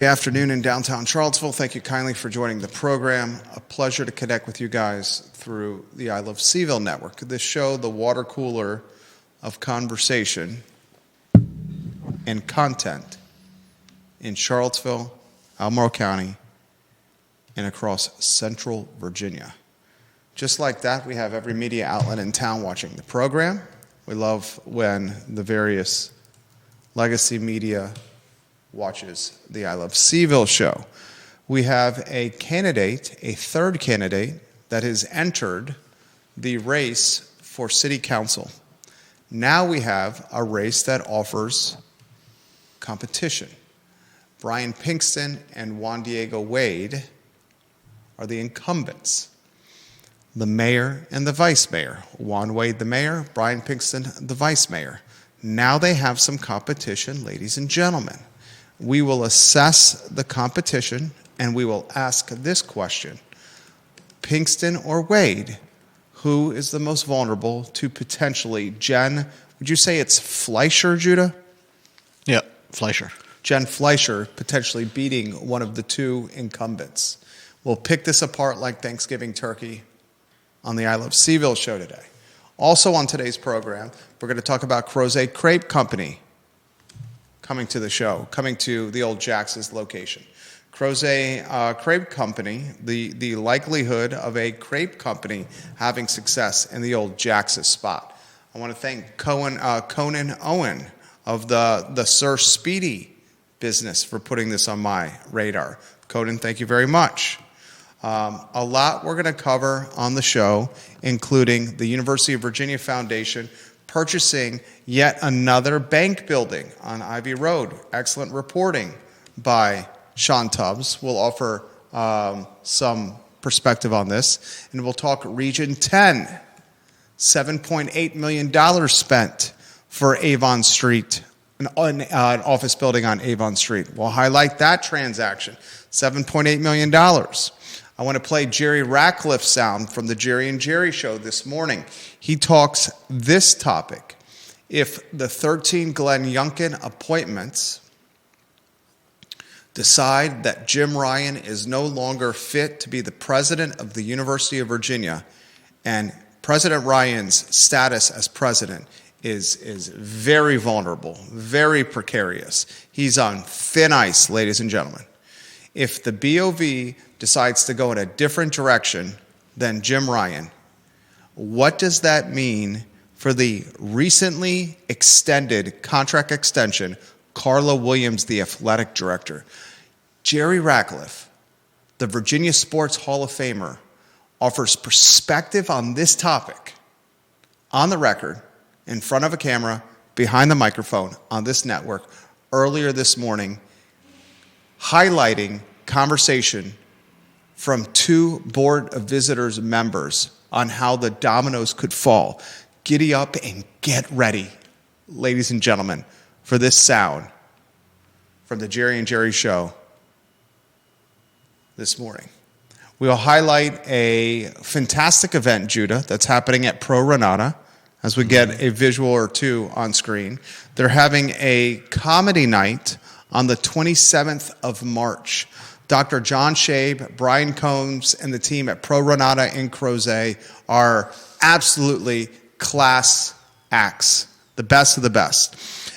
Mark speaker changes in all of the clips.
Speaker 1: Good afternoon in downtown Charlottesville. Thank you kindly for joining the program. A pleasure to connect with you guys through the I Love CVille Network. This show, the water cooler of conversation and content in Charlottesville, Albemarle County, and across central Virginia. Just like that, we have every media outlet in town watching the program. We love when the various legacy media watches the I Love CVille Show. We have a candidate, a third candidate, that has entered the race for city council. Now we have a race that offers competition. Brian Pinkston and Juan Diego Wade are the incumbents. The mayor and the vice mayor. Juan Wade, the mayor, Brian Pinkston, the vice mayor. Now they have some competition, ladies and gentlemen. We will assess the competition and we will ask this question. Pinkston or Wade, who is the most vulnerable to potentially Jen, would you say it's Fleischer, Judah?
Speaker 2: Yeah, Fleischer.
Speaker 1: Jen Fleischer potentially beating one of the two incumbents. We'll pick this apart like Thanksgiving turkey on the I Love CVille Show today. Also on today's program, we're going to talk about Crozet Crepe Company coming to the show, coming to the old Jax's location. Crozet Crepe Company, the likelihood of a crepe company having success in the old Jax's spot. I want to thank Conan Owen of the Sir Speedy business for putting this on my radar. Conan, thank you very much. A lot we're going to cover on the show, including the University of Virginia Foundation purchasing yet another bank building on Ivy Road. Excellent reporting by Sean Tubbs. We'll offer some perspective on this. And we'll talk Region 10, $7.8 million spent for Avon Street, an office building on Avon Street. We'll highlight that transaction, $7.8 million. I want to play Jerry Ratcliffe sound from the Jerry and Jerry Show this morning. He talks this topic. If the 13 Glenn Youngkin appointments decide that Jim Ryan is no longer fit to be the president of the University of Virginia, and President Ryan's status as president is very vulnerable, very precarious. He's on thin ice, ladies and gentlemen. If the BOV decides to go in a different direction than Jim Ryan, what does that mean for the recently extended contract extension, Carla Williams, the athletic director? Jerry Ratcliffe, the Virginia Sports Hall of Famer, offers perspective on this topic on the record, in front of a camera, behind the microphone on this network earlier this morning, highlighting conversation from two Board of Visitors members on how the dominoes could fall. Giddy up and get ready, ladies and gentlemen, for this sound from the Jerry and Jerry Show this morning. We will highlight a fantastic event, Judah, that's happening at Pro Renata, as we get a visual or two on screen. They're having a comedy night on the 27th of March. Dr. John Shabe, Brian Combs, and the team at Pro Renata in Crozet are absolutely class acts, the best of the best.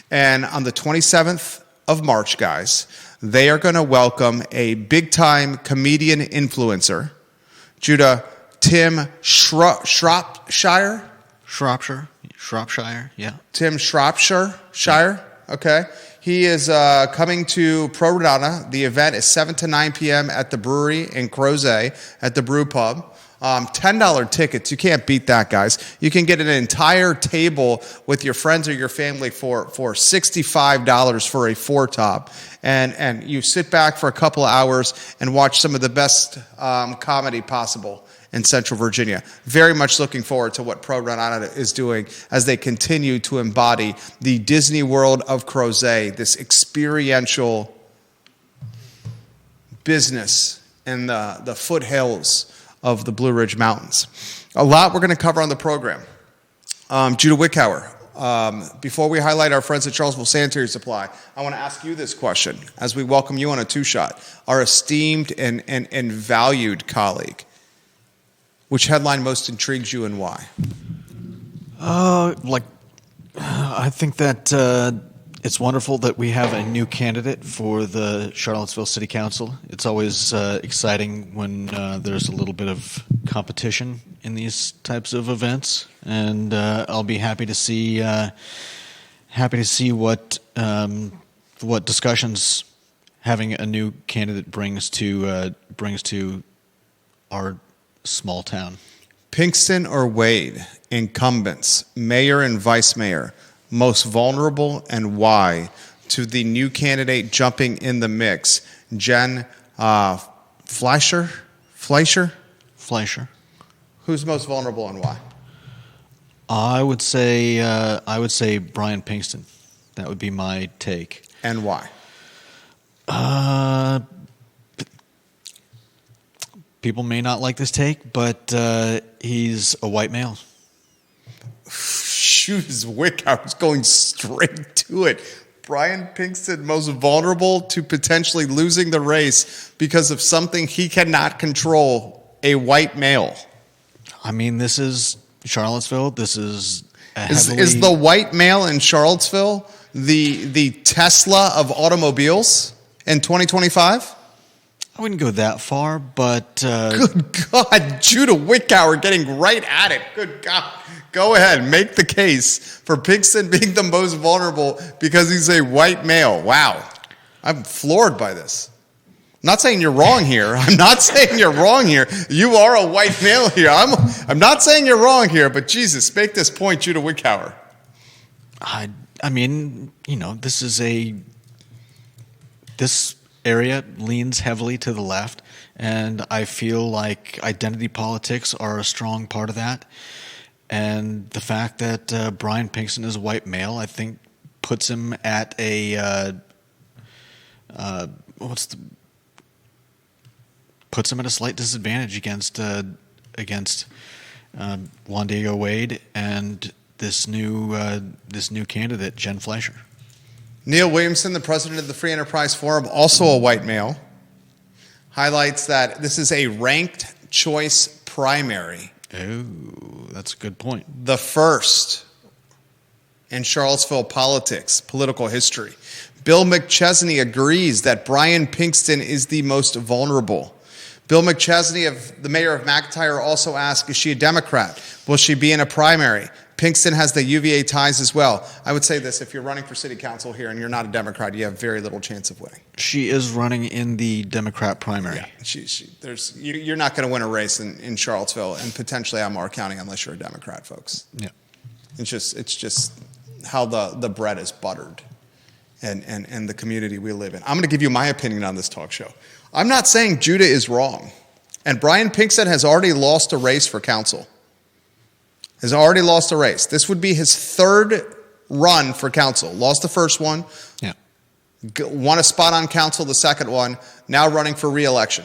Speaker 1: And on the 27th of March, guys, they are going to welcome a big-time comedian influencer, Judah, Tim Shropshire, yeah. Tim Shropshire, okay. He is coming to Pro Renata. The event is 7 to 9 p.m. at the brewery in Crozet at the Brew Pub. $10 tickets. You can't beat that, guys. You can get an entire table with your friends or your family for $65 for a four-top. And you sit back for a couple of hours and watch some of the best comedy possible in Central Virginia. Very much looking forward to what Pro Renata is doing as they continue to embody the Disney World of Crozet, this experiential business in the foothills of the Blue Ridge Mountains. A lot we're going to cover on the program. Judah Wickhauer, Before we highlight our friends at Charlottesville Sanitary Supply, I want to ask you this question as we welcome you on a two-shot. Our esteemed and valued colleague, which headline most intrigues you and why?
Speaker 2: I think that it's wonderful that we have a new candidate for the Charlottesville City Council. It's always exciting when there's a little bit of competition in these types of events, and I'll be happy to see what discussions having a new candidate brings to our small town.
Speaker 1: Pinkston or Wade, incumbents, mayor and vice mayor, most vulnerable and why to the new candidate jumping in the mix, Jen Fleischer?
Speaker 2: Fleischer.
Speaker 1: Who's most vulnerable and why?
Speaker 2: I would say Brian Pinkston. That would be my take.
Speaker 1: And why?
Speaker 2: People may not like this take, but he's a white male.
Speaker 1: Shoes Wick, I was going straight to it. Brian Pinkston, most vulnerable to potentially losing the race because of something he cannot control, a white male.
Speaker 2: I mean, this is Charlottesville. This is
Speaker 1: Is the white male in Charlottesville the Tesla of automobiles in 2025?
Speaker 2: I wouldn't go that far, but...
Speaker 1: Good God, Judah Wickower getting right at it. Good God. Go ahead, make the case for Pinkston being the most vulnerable because he's a white male. Wow. I'm floored by this. I'm not saying you're wrong here. I'm not saying you're wrong here. You are a white male here. I'm not saying you're wrong here, but Jesus, make this point, Judah Wickower.
Speaker 2: I mean, this area leans heavily to the left, and I feel like identity politics are a strong part of that. And the fact that Brian Pinkston is a white male, I think, puts him at a slight disadvantage against Juan Diego Wade and this new candidate, Jen Fleischer.
Speaker 1: Neil Williamson, the president of the Free Enterprise Forum, also a white male, highlights that this is a ranked choice primary.
Speaker 2: Oh, that's a good point.
Speaker 1: The first in Charlottesville political history. Bill McChesney agrees that Brian Pinkston is the most vulnerable. Bill McChesney, the mayor of McIntyre, also asked, is she a Democrat? Will she be in a primary? Pinkston has the UVA ties as well. I would say this, if you're running for city council here and you're not a Democrat, you have very little chance of winning.
Speaker 2: She is running in the Democrat primary.
Speaker 1: Yeah, you're not going to win a race in Charlottesville and potentially Albemarle County unless you're a Democrat, folks.
Speaker 2: Yeah.
Speaker 1: It's just how the bread is buttered and the community we live in. I'm going to give you my opinion on this talk show. I'm not saying Judah is wrong. And Brian Pinkston has already lost a race for council. Has already lost a race. This would be his third run for council. Lost the first one.
Speaker 2: Yeah.
Speaker 1: Won a spot on council the second one. Now running for re-election.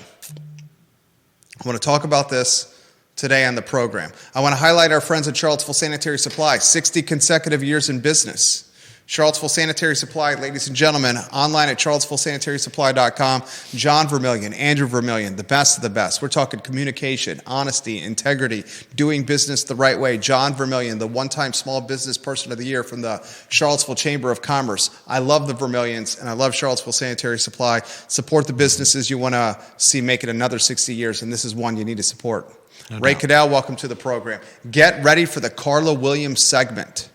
Speaker 1: I want to talk about this today on the program. I want to highlight our friends at Charlottesville Sanitary Supply. 60 consecutive years in business. Charlottesville Sanitary Supply, ladies and gentlemen, online at charlottesvillesanitarysupply.com. John Vermillion, Andrew Vermillion, the best of the best. We're talking communication, honesty, integrity, doing business the right way. John Vermillion, the one-time Small Business Person of the Year from the Charlottesville Chamber of Commerce. I love the Vermillions, and I love Charlottesville Sanitary Supply. Support the businesses you want to see make it another 60 years, and this is one you need to support.
Speaker 2: No
Speaker 1: Ray
Speaker 2: doubt.
Speaker 1: Cadell, welcome to the program. Get ready for the Carla Williams segment.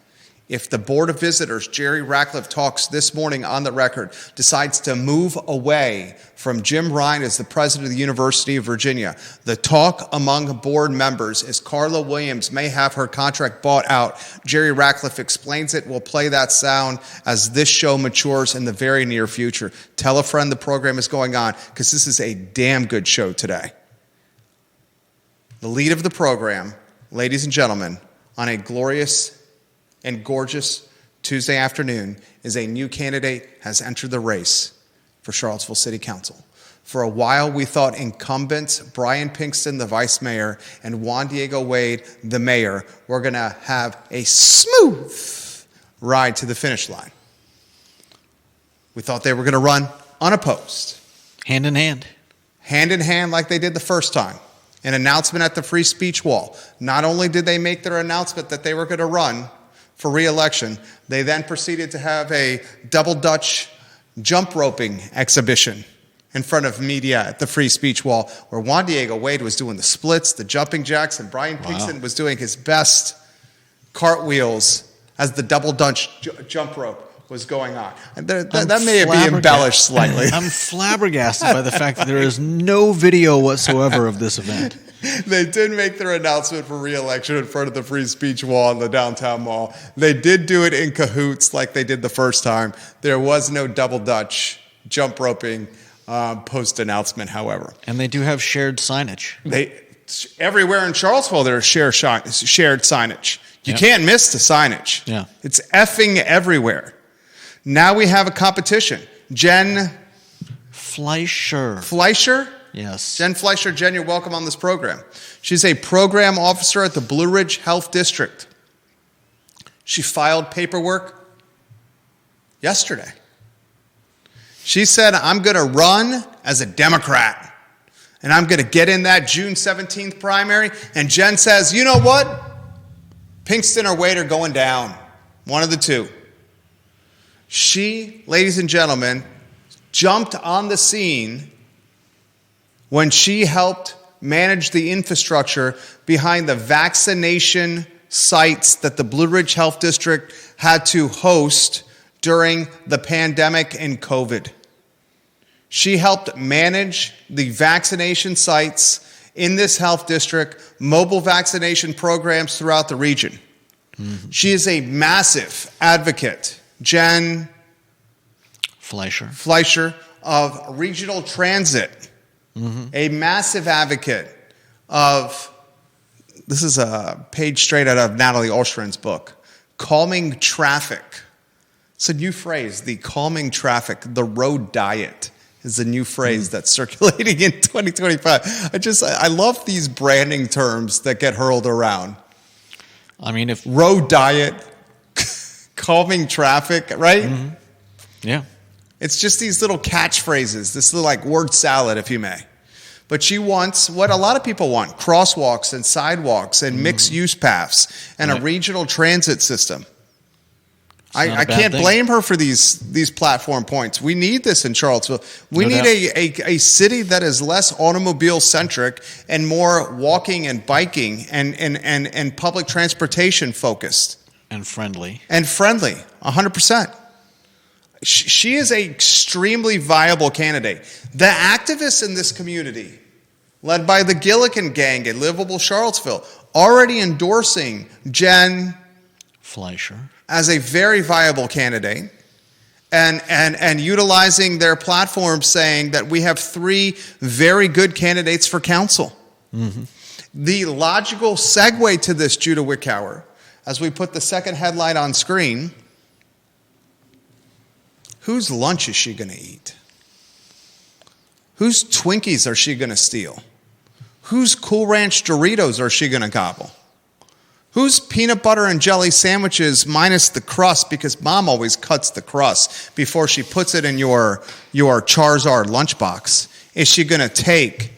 Speaker 1: If the Board of Visitors, Jerry Ratcliffe talks this morning on the record, decides to move away from Jim Ryan as the president of the University of Virginia, the talk among board members is Carla Williams may have her contract bought out. Jerry Ratcliffe explains it. We'll play that sound as this show matures in the very near future. Tell a friend the program is going on because this is a damn good show today. The lead of the program, ladies and gentlemen, on a glorious and gorgeous Tuesday afternoon is a new candidate has entered the race for Charlottesville City Council. For a while, we thought incumbents Brian Pinkston, the vice mayor, and Juan Diego Wade, the mayor, were going to have a smooth ride to the finish line. We thought they were going to run unopposed.
Speaker 2: Hand in hand.
Speaker 1: Hand in hand like they did the first time. An announcement at the free speech wall. Not only did they make their announcement that they were going to run for re-election, they then proceeded to have a double Dutch jump roping exhibition in front of media at the free speech wall, where Juan Diego Wade was doing the splits, the jumping jacks, and Brian Pinkston was doing his best cartwheels as the double Dutch jump rope was going on. And that may be embellished slightly.
Speaker 2: I'm flabbergasted by the fact that there is no video whatsoever of this event.
Speaker 1: They did make their announcement for re-election in front of the free speech wall in the downtown mall. They did do it in cahoots like they did the first time. There was no double Dutch jump roping post-announcement, however.
Speaker 2: And they do have shared signage.
Speaker 1: Everywhere in Charlottesville, there's shared signage. You can't miss the signage.
Speaker 2: Yeah.
Speaker 1: It's effing everywhere. Now we have a competition. Jen
Speaker 2: Fleischer.
Speaker 1: Fleischer?
Speaker 2: Yes.
Speaker 1: Jen Fleischer. Jen, you're welcome on this program. She's a program officer at the Blue Ridge Health District. She filed paperwork yesterday. She said, I'm going to run as a Democrat, and I'm going to get in that June 17th primary. And Jen says, you know what? Pinkston or Wade are going down. One of the two. She, ladies and gentlemen, jumped on the scene when she helped manage the infrastructure behind the vaccination sites that the Blue Ridge Health District had to host during the pandemic and COVID. She helped manage the vaccination sites in this health district, mobile vaccination programs throughout the region. Mm-hmm. She is a massive advocate. Jen Fleischer of regional transit, a massive advocate of, this is a page straight out of Natalie Olstrand's book, calming traffic. It's a new phrase, the calming traffic, the road diet is a new phrase that's circulating in 2025. I love these branding terms that get hurled around.
Speaker 2: I mean, if
Speaker 1: road diet, calming traffic, right?
Speaker 2: Mm-hmm. Yeah.
Speaker 1: It's just these little catchphrases, this little like word salad, if you may. But she wants what a lot of people want, crosswalks and sidewalks and mixed-use paths and a regional transit system. I can't blame her for these platform points. We need this in Charlottesville. We need a city that is less automobile-centric and more walking and biking and public transportation focused.
Speaker 2: And friendly.
Speaker 1: 100%. She is an extremely viable candidate. The activists in this community, led by the Gilligan Gang at Livable Charlottesville, already endorsing Jen
Speaker 2: Fleischer
Speaker 1: as a very viable candidate and utilizing their platform saying that we have 3 very good candidates for council. Mm-hmm. The logical segue to this, Judah Wickower, as we put the second headline on screen, whose lunch is she going to eat? Whose Twinkies are she going to steal? Whose Cool Ranch Doritos are she going to gobble? Whose peanut butter and jelly sandwiches minus the crust, because Mom always cuts the crust before she puts it in your Charizard lunchbox, is she going to take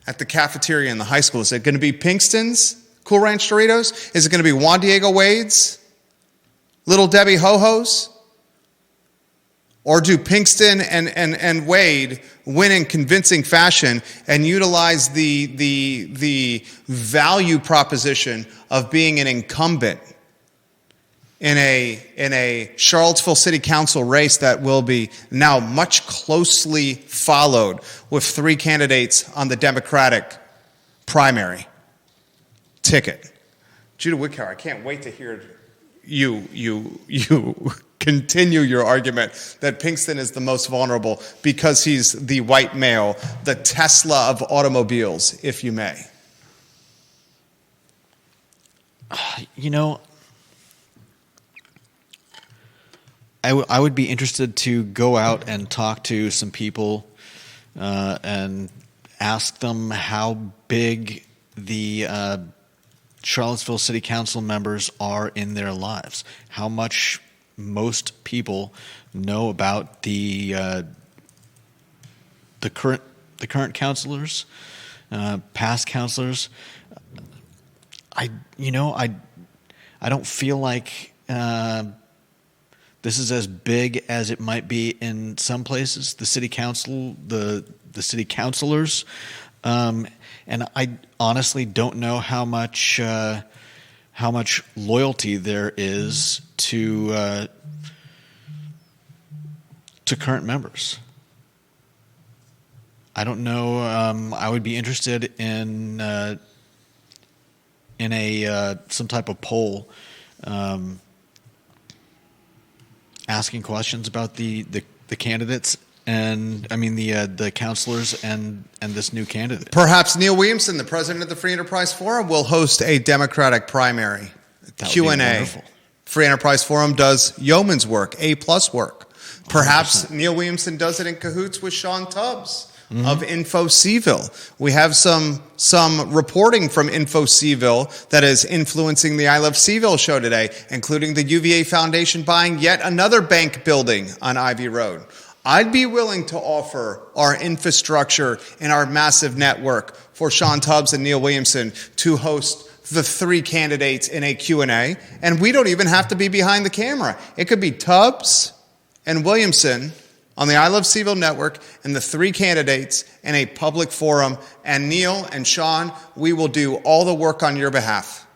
Speaker 1: at the cafeteria in the high school? Is it going to be Pinkston's Cool Ranch Doritos? Is it going to be Juan Diego Wade's Little Debbie Ho-Ho's? Or do Pinkston and Wade win in convincing fashion and utilize the value proposition of being an incumbent in a Charlottesville City Council race that will be now much closely followed with 3 candidates on the Democratic primary ticket? Judah Wickower, I can't wait to hear you continue your argument that Pinkston is the most vulnerable because he's the white male, the Tesla of automobiles, if you may.
Speaker 2: You know, I would be interested to go out and talk to some people and ask them how big the Charlottesville City Council members are in their lives. How much most people know about the current counselors, past counselors. I don't feel like this is as big as it might be in some places. The city council, the city councilors, and I honestly don't know how much loyalty there is to current members. I don't know. I would be interested in some type of poll, asking questions about the candidates, and I mean the counselors and this new candidate.
Speaker 1: Perhaps Neil Williamson, the president of the Free Enterprise Forum, will host a Democratic primary Q&A. Free Enterprise Forum does yeoman's work, A+ work. Perhaps 100%. Neil Williamson does it in cahoots with Sean Tubbs of Info CVille. We have some reporting from Info CVille that is influencing the I Love CVille show today, including the UVA Foundation buying yet another bank building on Ivy Road. I'd be willing to offer our infrastructure and our massive network for Sean Tubbs and Neil Williamson to host the three candidates in a Q&A, and we don't even have to be behind the camera. It could be Tubbs and Williamson on the I Love CVille Network and the three candidates in a public forum, and Neil and Sean, we will do all the work on your behalf.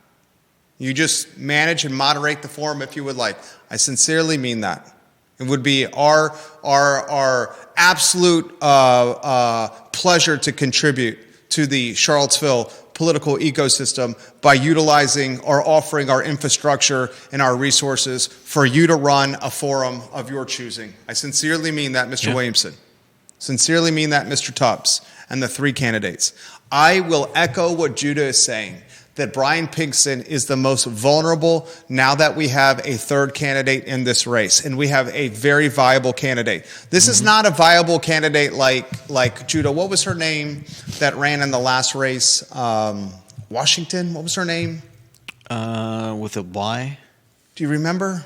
Speaker 1: You just manage and moderate the forum if you would like. I sincerely mean that. It would be our absolute pleasure to contribute to the Charlottesville political ecosystem by utilizing or offering our infrastructure and our resources for you to run a forum of your choosing. I sincerely mean that, Mr. Williamson. Sincerely mean that, Mr. Tubbs, and the three candidates. I will echo what Judah is saying, that Brian Pinkston is the most vulnerable now that we have a third candidate in this race, and we have a very viable candidate. This is not a viable candidate like Judah. What was her name that ran in the last race? Washington? What was her name?
Speaker 2: With a Y?
Speaker 1: Do you remember?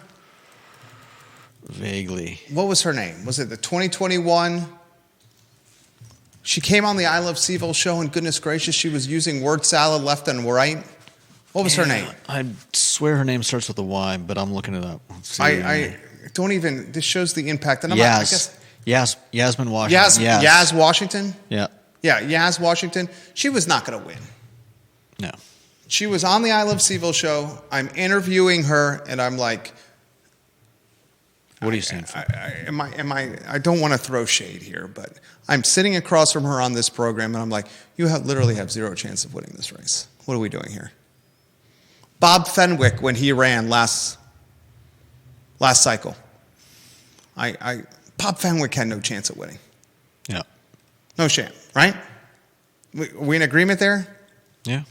Speaker 2: Vaguely.
Speaker 1: What was her name? Was it the 2021? She came on the I Love CVille show, and goodness gracious, she was using word salad left and right. What was her name?
Speaker 2: I swear her name starts with a Y, but I'm looking it up.
Speaker 1: I don't even, this shows the impact. And
Speaker 2: Yasmin Washington.
Speaker 1: Yaz Washington?
Speaker 2: Yeah.
Speaker 1: Yeah, Yaz Washington. She was not going to win.
Speaker 2: No.
Speaker 1: She was on the I Love CVille show. I'm interviewing her, and I'm like,
Speaker 2: what are you saying?
Speaker 1: I don't want to throw shade here, but I'm sitting across from her on this program, and I'm like, you literally have zero chance of winning this race. What are we doing here? Bob Fenwick, when he ran last cycle, Bob Fenwick had no chance of winning.
Speaker 2: Yeah.
Speaker 1: No chance, right? We in agreement there?
Speaker 2: Yeah.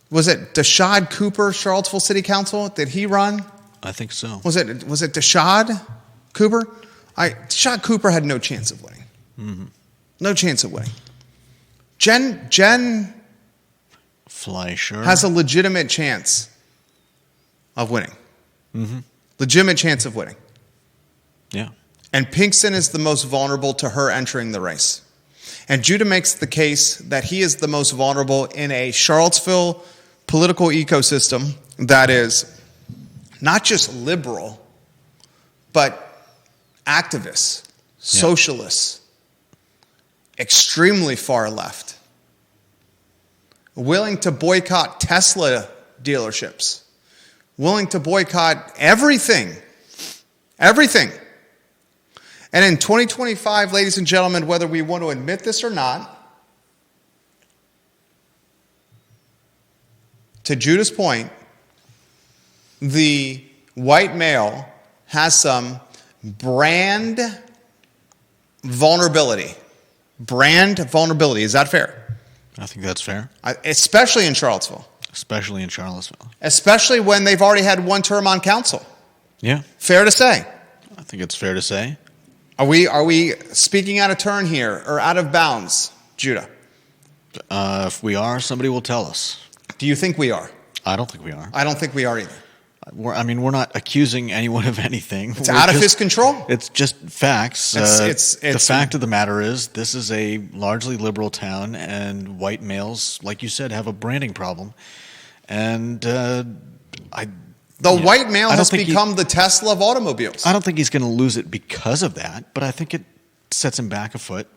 Speaker 1: Was it Dashad Cooper, Charlottesville City Council? Did he run?
Speaker 2: I think so.
Speaker 1: Was it Dashad Cooper? Dashad Cooper had no chance of winning.
Speaker 2: Mm-hmm.
Speaker 1: No chance of winning. Jen
Speaker 2: Fleischer
Speaker 1: has a legitimate chance of winning.
Speaker 2: Mm-hmm.
Speaker 1: Legitimate chance of winning.
Speaker 2: Yeah.
Speaker 1: And Pinkston is the most vulnerable to her entering the race. And Judah makes the case that he is the most vulnerable in a Charlottesville political ecosystem that is not just liberal, but activists, socialists, extremely far left, willing to boycott Tesla dealerships, willing to boycott everything. Everything. And in 2025, ladies and gentlemen, whether we want to admit this or not, to Judah's point, the white male has some brand vulnerability. Brand vulnerability. Is that fair?
Speaker 2: I think that's fair.
Speaker 1: Especially in Charlottesville.
Speaker 2: Especially in Charlottesville.
Speaker 1: Especially when they've already had one term on council.
Speaker 2: Yeah.
Speaker 1: Fair to say.
Speaker 2: I think it's fair to say.
Speaker 1: Are we speaking out of turn here or out of bounds, Judah?
Speaker 2: If we are, somebody will tell us.
Speaker 1: Do you think we are?
Speaker 2: I don't think we are.
Speaker 1: I don't think we are either.
Speaker 2: We're not accusing anyone of anything.
Speaker 1: It's out of his control.
Speaker 2: It's just facts.
Speaker 1: It's
Speaker 2: the fact of the matter is, this is a largely liberal town, and white males, like you said, have a branding problem. And
Speaker 1: white male has become the Tesla of automobiles.
Speaker 2: I don't think he's going to lose it because of that, but I think it sets him back a foot.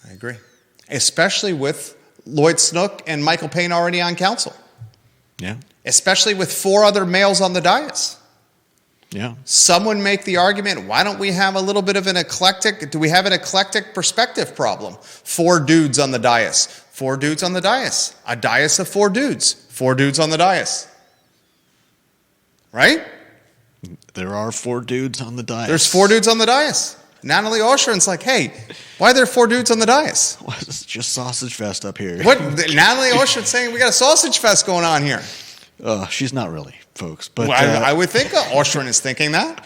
Speaker 1: I agree. Especially with Lloyd Snook and Michael Payne already on council.
Speaker 2: Yeah.
Speaker 1: Especially with 4 other males on the dais.
Speaker 2: Yeah.
Speaker 1: Some would make the argument, why don't we have a little bit of an eclectic, do we have an eclectic perspective problem? 4 dudes on the dais. 4 dudes on the dais. A dais of 4 dudes. 4 dudes on the dais. Right?
Speaker 2: There are 4 dudes on the dais.
Speaker 1: There's 4 dudes on the dais. Natalie Oshrin's like, hey, why are there 4 dudes on the dais?
Speaker 2: Well, it's just sausage fest up here.
Speaker 1: What? Natalie Oshrin's saying we got a sausage fest going on here.
Speaker 2: She's not really, folks. But
Speaker 1: well, I would think Oshrin is thinking that.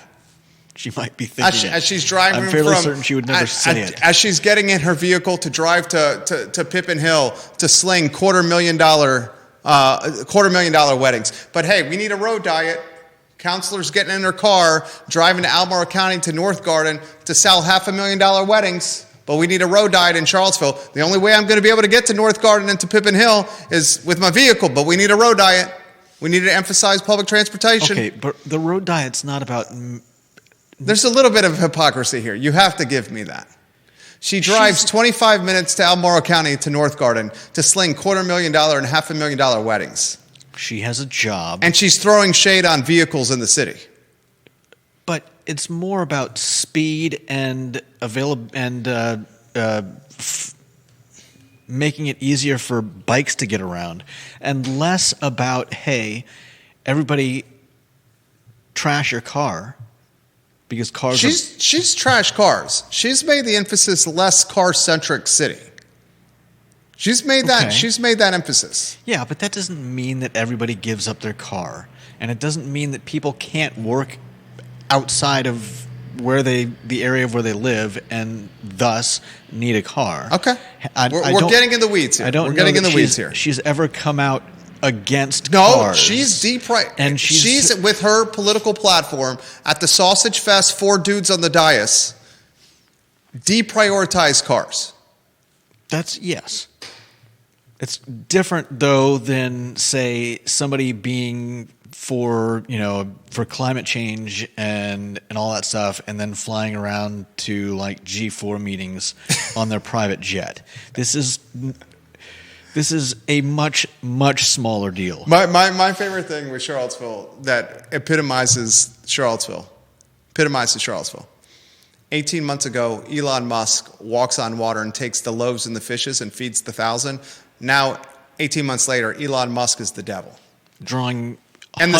Speaker 2: She might be thinking
Speaker 1: as she's driving.
Speaker 2: I'm fairly certain she would never say it.
Speaker 1: As she's getting in her vehicle to drive to Pippin Hill to sling $250,000 weddings. But hey, we need a road diet. Counselors getting in their car, driving to Albemarle County to North Garden to sell $500,000 weddings. But we need a road diet in Charlottesville. The only way I'm going to be able to get to North Garden and to Pippin Hill is with my vehicle. But we need a road diet. We need to emphasize public transportation.
Speaker 2: Okay, but the road diet's not about...
Speaker 1: There's a little bit of hypocrisy here. You have to give me that. She drives 25 minutes to Albemarle County to North Garden to sling $250,000 and $500,000 weddings.
Speaker 2: She has a job.
Speaker 1: And she's throwing shade on vehicles in the city.
Speaker 2: But it's more about speed and making it easier for bikes to get around, and less about, hey, everybody trash your car, because cars
Speaker 1: She's trashed cars. She's made the emphasis less car-centric city. She's made that emphasis.
Speaker 2: Yeah, but that doesn't mean that everybody gives up their car, and it doesn't mean that people can't work outside of the area of where they live, and thus need a car.
Speaker 1: Okay, we're getting in the weeds here. We're getting in the weeds here.
Speaker 2: She's ever come out against cars.
Speaker 1: No, she's and she's with her political platform at the Sausage Fest. 4 dudes on the dais deprioritize cars.
Speaker 2: Yes. It's different, though, than, say, somebody being for climate change and all that stuff, and then flying around to like G4 meetings on their private jet. This is a much smaller deal.
Speaker 1: My favorite thing with Charlottesville that epitomizes Charlottesville. 18 months ago, Elon Musk walks on water and takes the loaves and the fishes and feeds the 1,000. Now, 18 months later, Elon Musk is the devil.
Speaker 2: Drawing
Speaker 1: and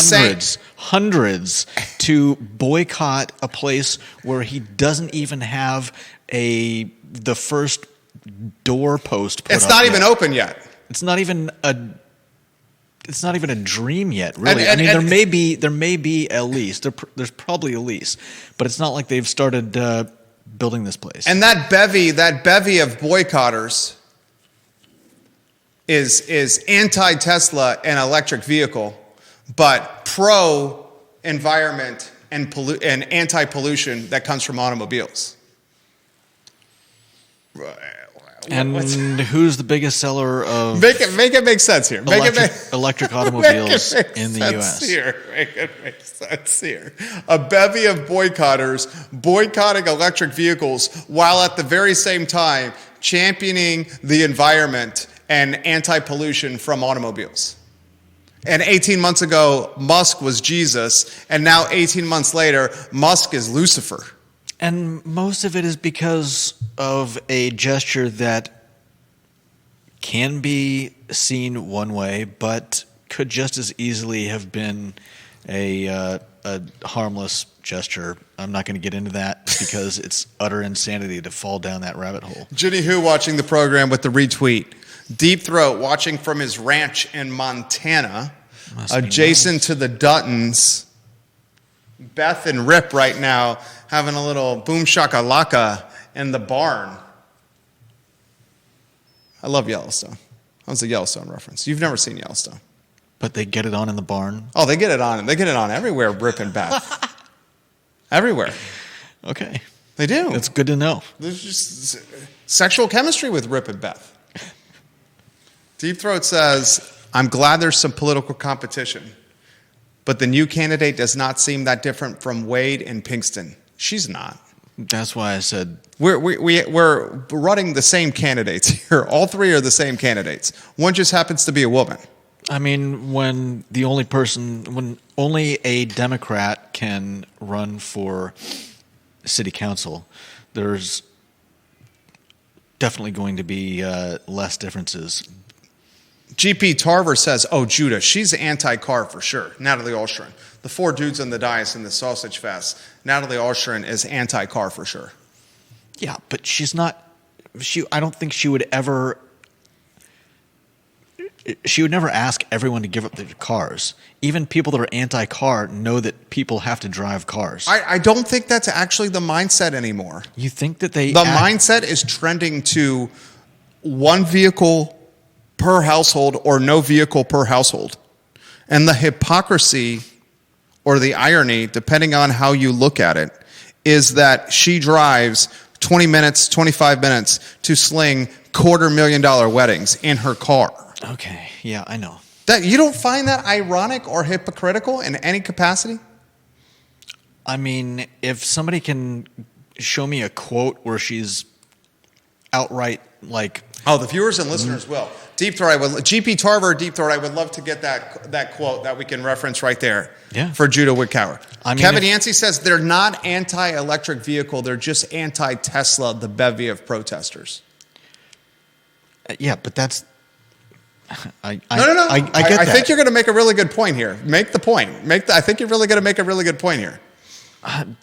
Speaker 2: hundreds to boycott a place where he doesn't even have the first doorpost put up.
Speaker 1: It's not even open yet.
Speaker 2: It's not even a dream yet, really. There may be a lease. There's probably a lease, but it's not like they've started building this place.
Speaker 1: And that bevy of boycotters is anti-Tesla and electric vehicle, but pro-environment and anti-pollution that comes from automobiles.
Speaker 2: And who's the biggest seller of
Speaker 1: make it make sense here?
Speaker 2: Electric automobiles in the U.S.
Speaker 1: Make it make sense here. A bevy of boycotters boycotting electric vehicles while at the very same time championing the environment and anti-pollution from automobiles. And 18 months ago, Musk was Jesus, and now 18 months later, Musk is Lucifer.
Speaker 2: And most of it is because of a gesture that can be seen one way, but could just as easily have been a harmless gesture. I'm not going to get into that because it's utter insanity to fall down that rabbit hole.
Speaker 1: Ginny Who watching the program with the retweet. Deep Throat watching from his ranch in Montana, adjacent to the Duttons. Beth and Rip right now having a little boom shakalaka in the barn. I love Yellowstone. That was a Yellowstone reference. You've never seen Yellowstone.
Speaker 2: But they get it on in the barn?
Speaker 1: Oh, they get it on. They get it on everywhere, Rip and Beth. Everywhere.
Speaker 2: Okay.
Speaker 1: They do.
Speaker 2: That's good to know.
Speaker 1: There's just sexual chemistry with Rip and Beth. Deep Throat says, I'm glad there's some political competition, but the new candidate does not seem that different from Wade and Pinkston. She's not.
Speaker 2: That's why I said...
Speaker 1: We're running the same candidates here. All three are the same candidates. One just happens to be a woman.
Speaker 2: I mean, when only a Democrat can run for city council, there's definitely going to be less differences.
Speaker 1: GP Tarver says, oh, Judah, she's anti-car for sure. Natalie Olstrin. The four dudes on the dais in the sausage fest. Natalie Olstrin is anti-car for sure.
Speaker 2: Yeah, but she's not... I don't think she would ever... She would never ask everyone to give up their cars. Even people that are anti-car know that people have to drive cars.
Speaker 1: I don't think that's actually the mindset anymore.
Speaker 2: You think that they...
Speaker 1: The mindset is trending to one vehicle per household or no vehicle per household. And the hypocrisy or the irony, depending on how you look at it, is that she drives 20 minutes, 25 minutes to sling $250,000 weddings in her car.
Speaker 2: Okay, yeah, I know.
Speaker 1: That you don't find that ironic or hypocritical in any capacity?
Speaker 2: I mean, if somebody can show me a quote where she's outright like...
Speaker 1: Oh, the viewers and listeners will. Deep Throat, GP Tarver, Deep Throat, I would love to get that quote that we can reference right there for Judah Woodcower. I mean, Kevin Yancey says they're not anti-electric vehicle, they're just anti-Tesla, the bevy of protesters.
Speaker 2: Yeah, but that's...
Speaker 1: No.
Speaker 2: I get that.
Speaker 1: I think you're going to make a really good point here. Make the point. I think you're really going to make a really good point here.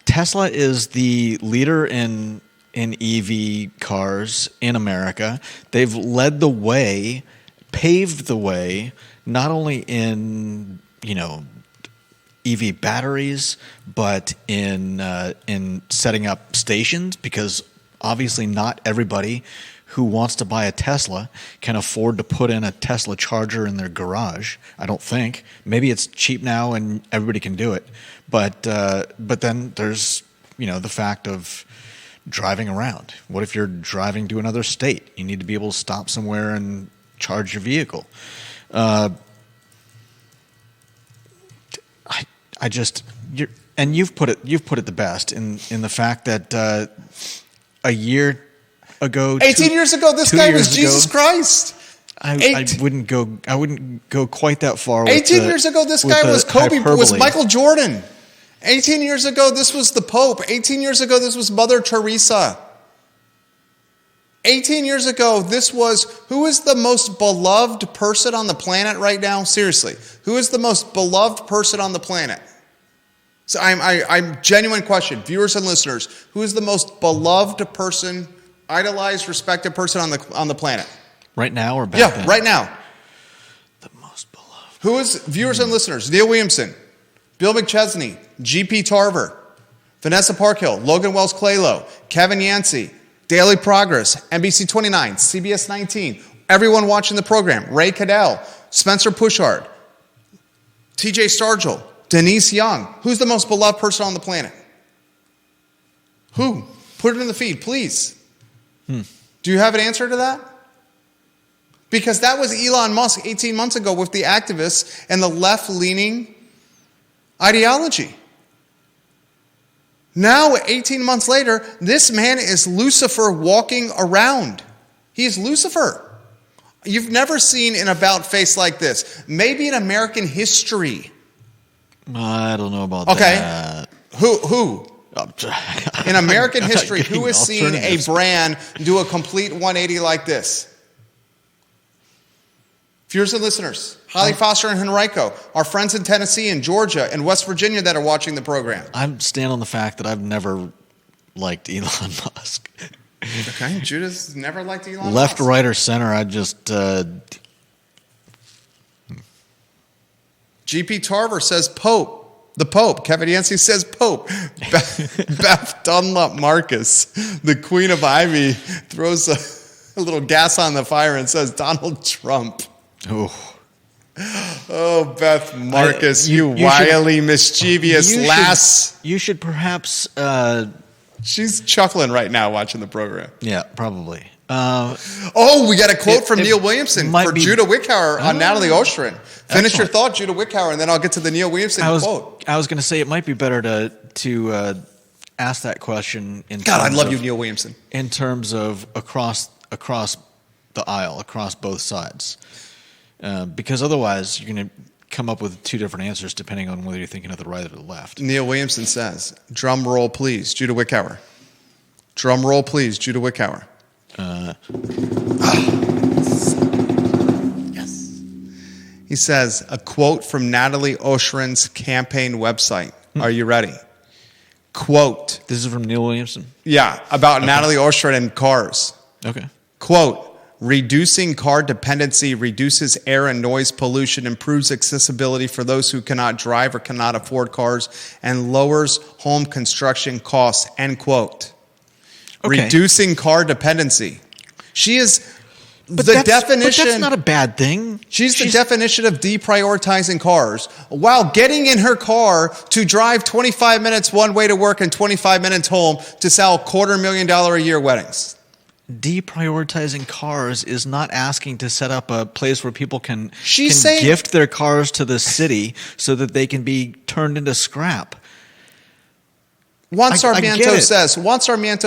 Speaker 2: Tesla is the leader in EV cars in America. They've led the way, paved the way, not only in EV batteries, but in setting up stations, because obviously not everybody who wants to buy a Tesla can afford to put in a Tesla charger in their garage. I don't think. Maybe it's cheap now and everybody can do it. But then there's the fact of driving around. What if you're driving to another state? You need to be able to stop somewhere and charge your vehicle. You've put it the best in the fact that a year ago,
Speaker 1: 18 years ago, this guy was Jesus Christ.
Speaker 2: I wouldn't go quite that far.
Speaker 1: 18 years ago, this guy was Kobe, was Michael Jordan. 18 years ago, this was the Pope. 18 years ago, this was Mother Teresa. 18 years ago, this was, who is the most beloved person on the planet right now? Seriously, who is the most beloved person on the planet? So I'm genuine question, viewers and listeners, who is the most beloved person, idolized, respected person on the planet?
Speaker 2: Right now or back then?
Speaker 1: Yeah, right now.
Speaker 2: The most beloved.
Speaker 1: Who is, viewers and listeners, Neil Williamson, Bill McChesney, GP Tarver, Vanessa Parkhill, Logan Wells Claylow, Kevin Yancey, Daily Progress, NBC 29, CBS 19, everyone watching the program, Ray Cadell, Spencer Pushard, TJ Stargell, Denise Young. Who's the most beloved person on the planet? Who? Put it in the feed, please. Do you have an answer to that? Because that was Elon Musk 18 months ago with the activists and the left-leaning ideology. Now, 18 months later, this man is Lucifer walking around. He is Lucifer. You've never seen an about-face like this. Maybe in American history.
Speaker 2: I don't know about that.
Speaker 1: Who? In American history, who has seen a brand do a complete 180 like this? Viewers and listeners, Holly Foster and Henrico, our friends in Tennessee and Georgia and West Virginia that are watching the program.
Speaker 2: I stand on the fact that I've never liked Elon Musk.
Speaker 1: Okay, Judah's never liked Elon Musk.
Speaker 2: Left, right, or center, I just...
Speaker 1: GP Tarver says Pope. The Pope. Kevin Yancey says Pope. Beth Dunlop Marcus, the Queen of Ivy, throws a little gas on the fire and says Donald Trump.
Speaker 2: Oh.
Speaker 1: Oh, Beth Marcus, you
Speaker 2: you
Speaker 1: wily, mischievous lass.
Speaker 2: You should perhaps.
Speaker 1: She's chuckling right now watching the program.
Speaker 2: Yeah, probably.
Speaker 1: Oh, we got a quote from Neil Williamson for Judah Wickhauer on Natalie Ostrin. Finish your thought, Judah Wickhauer, and then I'll get to the Neil Williamson quote.
Speaker 2: I was going to say it might be better to ask that question in
Speaker 1: God, I
Speaker 2: terms
Speaker 1: love
Speaker 2: of,
Speaker 1: you, Neil Williamson.
Speaker 2: In terms of across the aisle, across both sides. Because otherwise you're going to come up with two different answers depending on whether you're thinking of the right or the left.
Speaker 1: Neil Williamson says, drum roll please, Judah Wickhauer. Drum roll please, Judah Wickhauer. Yes. He says, a quote from Natalie Ostrin's campaign website. Are you ready? Quote.
Speaker 2: This is from Neil Williamson?
Speaker 1: Yeah, about Natalie Ostrin and cars.
Speaker 2: Okay.
Speaker 1: Quote, reducing car dependency reduces air and noise pollution, improves accessibility for those who cannot drive or cannot afford cars, and lowers home construction costs, end quote. Okay. Reducing car dependency. She is the definition.
Speaker 2: But that's not a bad thing.
Speaker 1: She's the definition of deprioritizing cars while getting in her car to drive 25 minutes one way to work and 25 minutes home to sell $250,000 a year weddings.
Speaker 2: Deprioritizing cars is not asking to set up a place where people can
Speaker 1: saying,
Speaker 2: gift their cars to the city so that they can be turned into scrap.
Speaker 1: Juan Sarmiento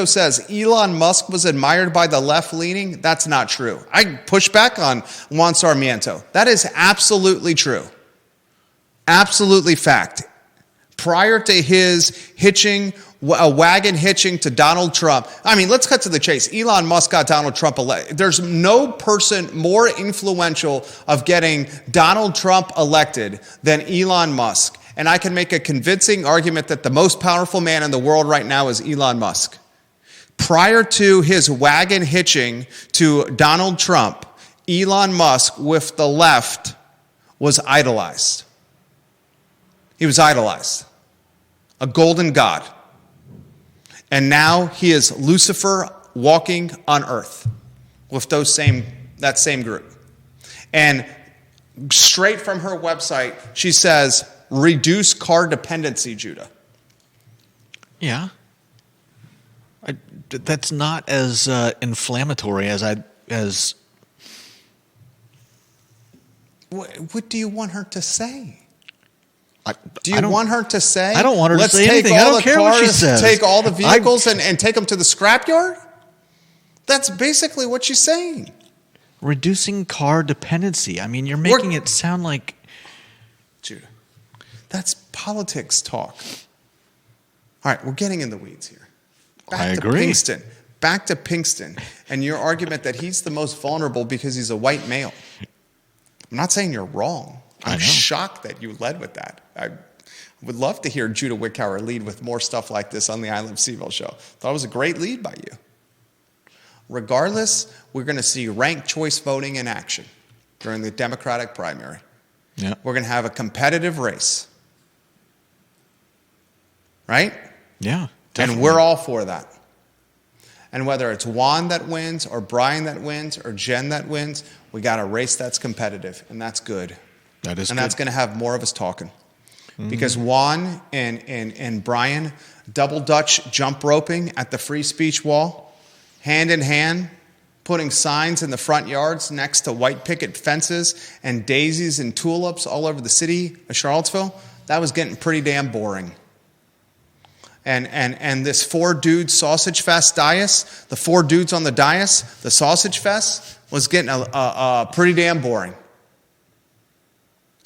Speaker 1: says Elon Musk was admired by the left-leaning. That's not true. I push back on Juan Sarmiento. That is absolutely true. Absolutely fact. Prior to his wagon hitching to Donald Trump. I mean, let's cut to the chase. Elon Musk got Donald Trump elected. There's no person more influential of getting Donald Trump elected than Elon Musk. And I can make a convincing argument that the most powerful man in the world right now is Elon Musk. Prior to his wagon hitching to Donald Trump, Elon Musk with the left was idolized. He was idolized. A golden god. And now he is Lucifer walking on earth with that same group. And straight from her website, she says, reduce car dependency, Judah.
Speaker 2: Yeah. That's not as inflammatory as.
Speaker 1: What do you want her to say?
Speaker 2: Do you
Speaker 1: want her to say?
Speaker 2: I don't want her to say anything. I don't care what she says.
Speaker 1: Take all the vehicles and take them to the scrapyard? That's basically what she's saying.
Speaker 2: Reducing car dependency. I mean, you're making it sound like...
Speaker 1: Judah, that's politics talk. All right, we're getting in the weeds here.
Speaker 2: I agree.
Speaker 1: Back to Pinkston and your argument that he's the most vulnerable because he's a white male. I'm not saying you're wrong. I'm shocked that you led with that. I would love to hear Judah Wickhauer lead with more stuff like this on the I Love CVille show. Thought it was a great lead by you. Regardless, we're going to see ranked choice voting in action during the Democratic primary.
Speaker 2: Yeah.
Speaker 1: We're going to have a competitive race. Right?
Speaker 2: Yeah, definitely.
Speaker 1: And we're all for that. And whether it's Juan that wins or Brian that wins or Jen that wins, we got a race that's competitive, and that's good.
Speaker 2: That is
Speaker 1: and
Speaker 2: good.
Speaker 1: That's going to have more of us talking. Mm-hmm. Because Juan and Brian double Dutch jump roping at the free speech wall, hand in hand, putting signs in the front yards next to white picket fences and daisies and tulips all over the city of Charlottesville. That was getting pretty damn boring. And this 4 dudes sausage fest dais, the 4 dudes on the dais, the sausage fest was getting a pretty damn boring.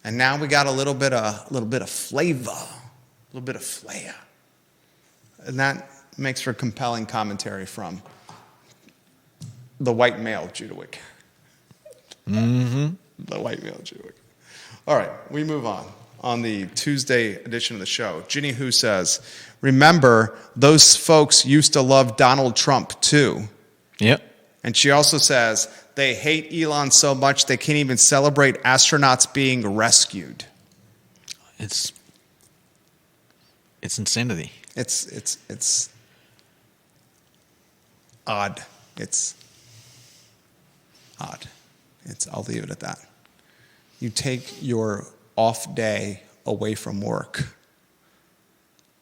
Speaker 1: And now we got a little bit of flavor, a little bit of flair. And that makes for compelling commentary from the white male Judah Wick.
Speaker 2: Mm-hmm.
Speaker 1: The white male Judah Wick. All right, we move on. On the Tuesday edition of the show, Ginny Who says, remember, those folks used to love Donald Trump too.
Speaker 2: Yep. And
Speaker 1: she also says, they hate Elon so much they can't even celebrate astronauts being rescued.
Speaker 2: It's insanity.
Speaker 1: It's odd. It's odd. I'll leave it at that. you take your off day away from work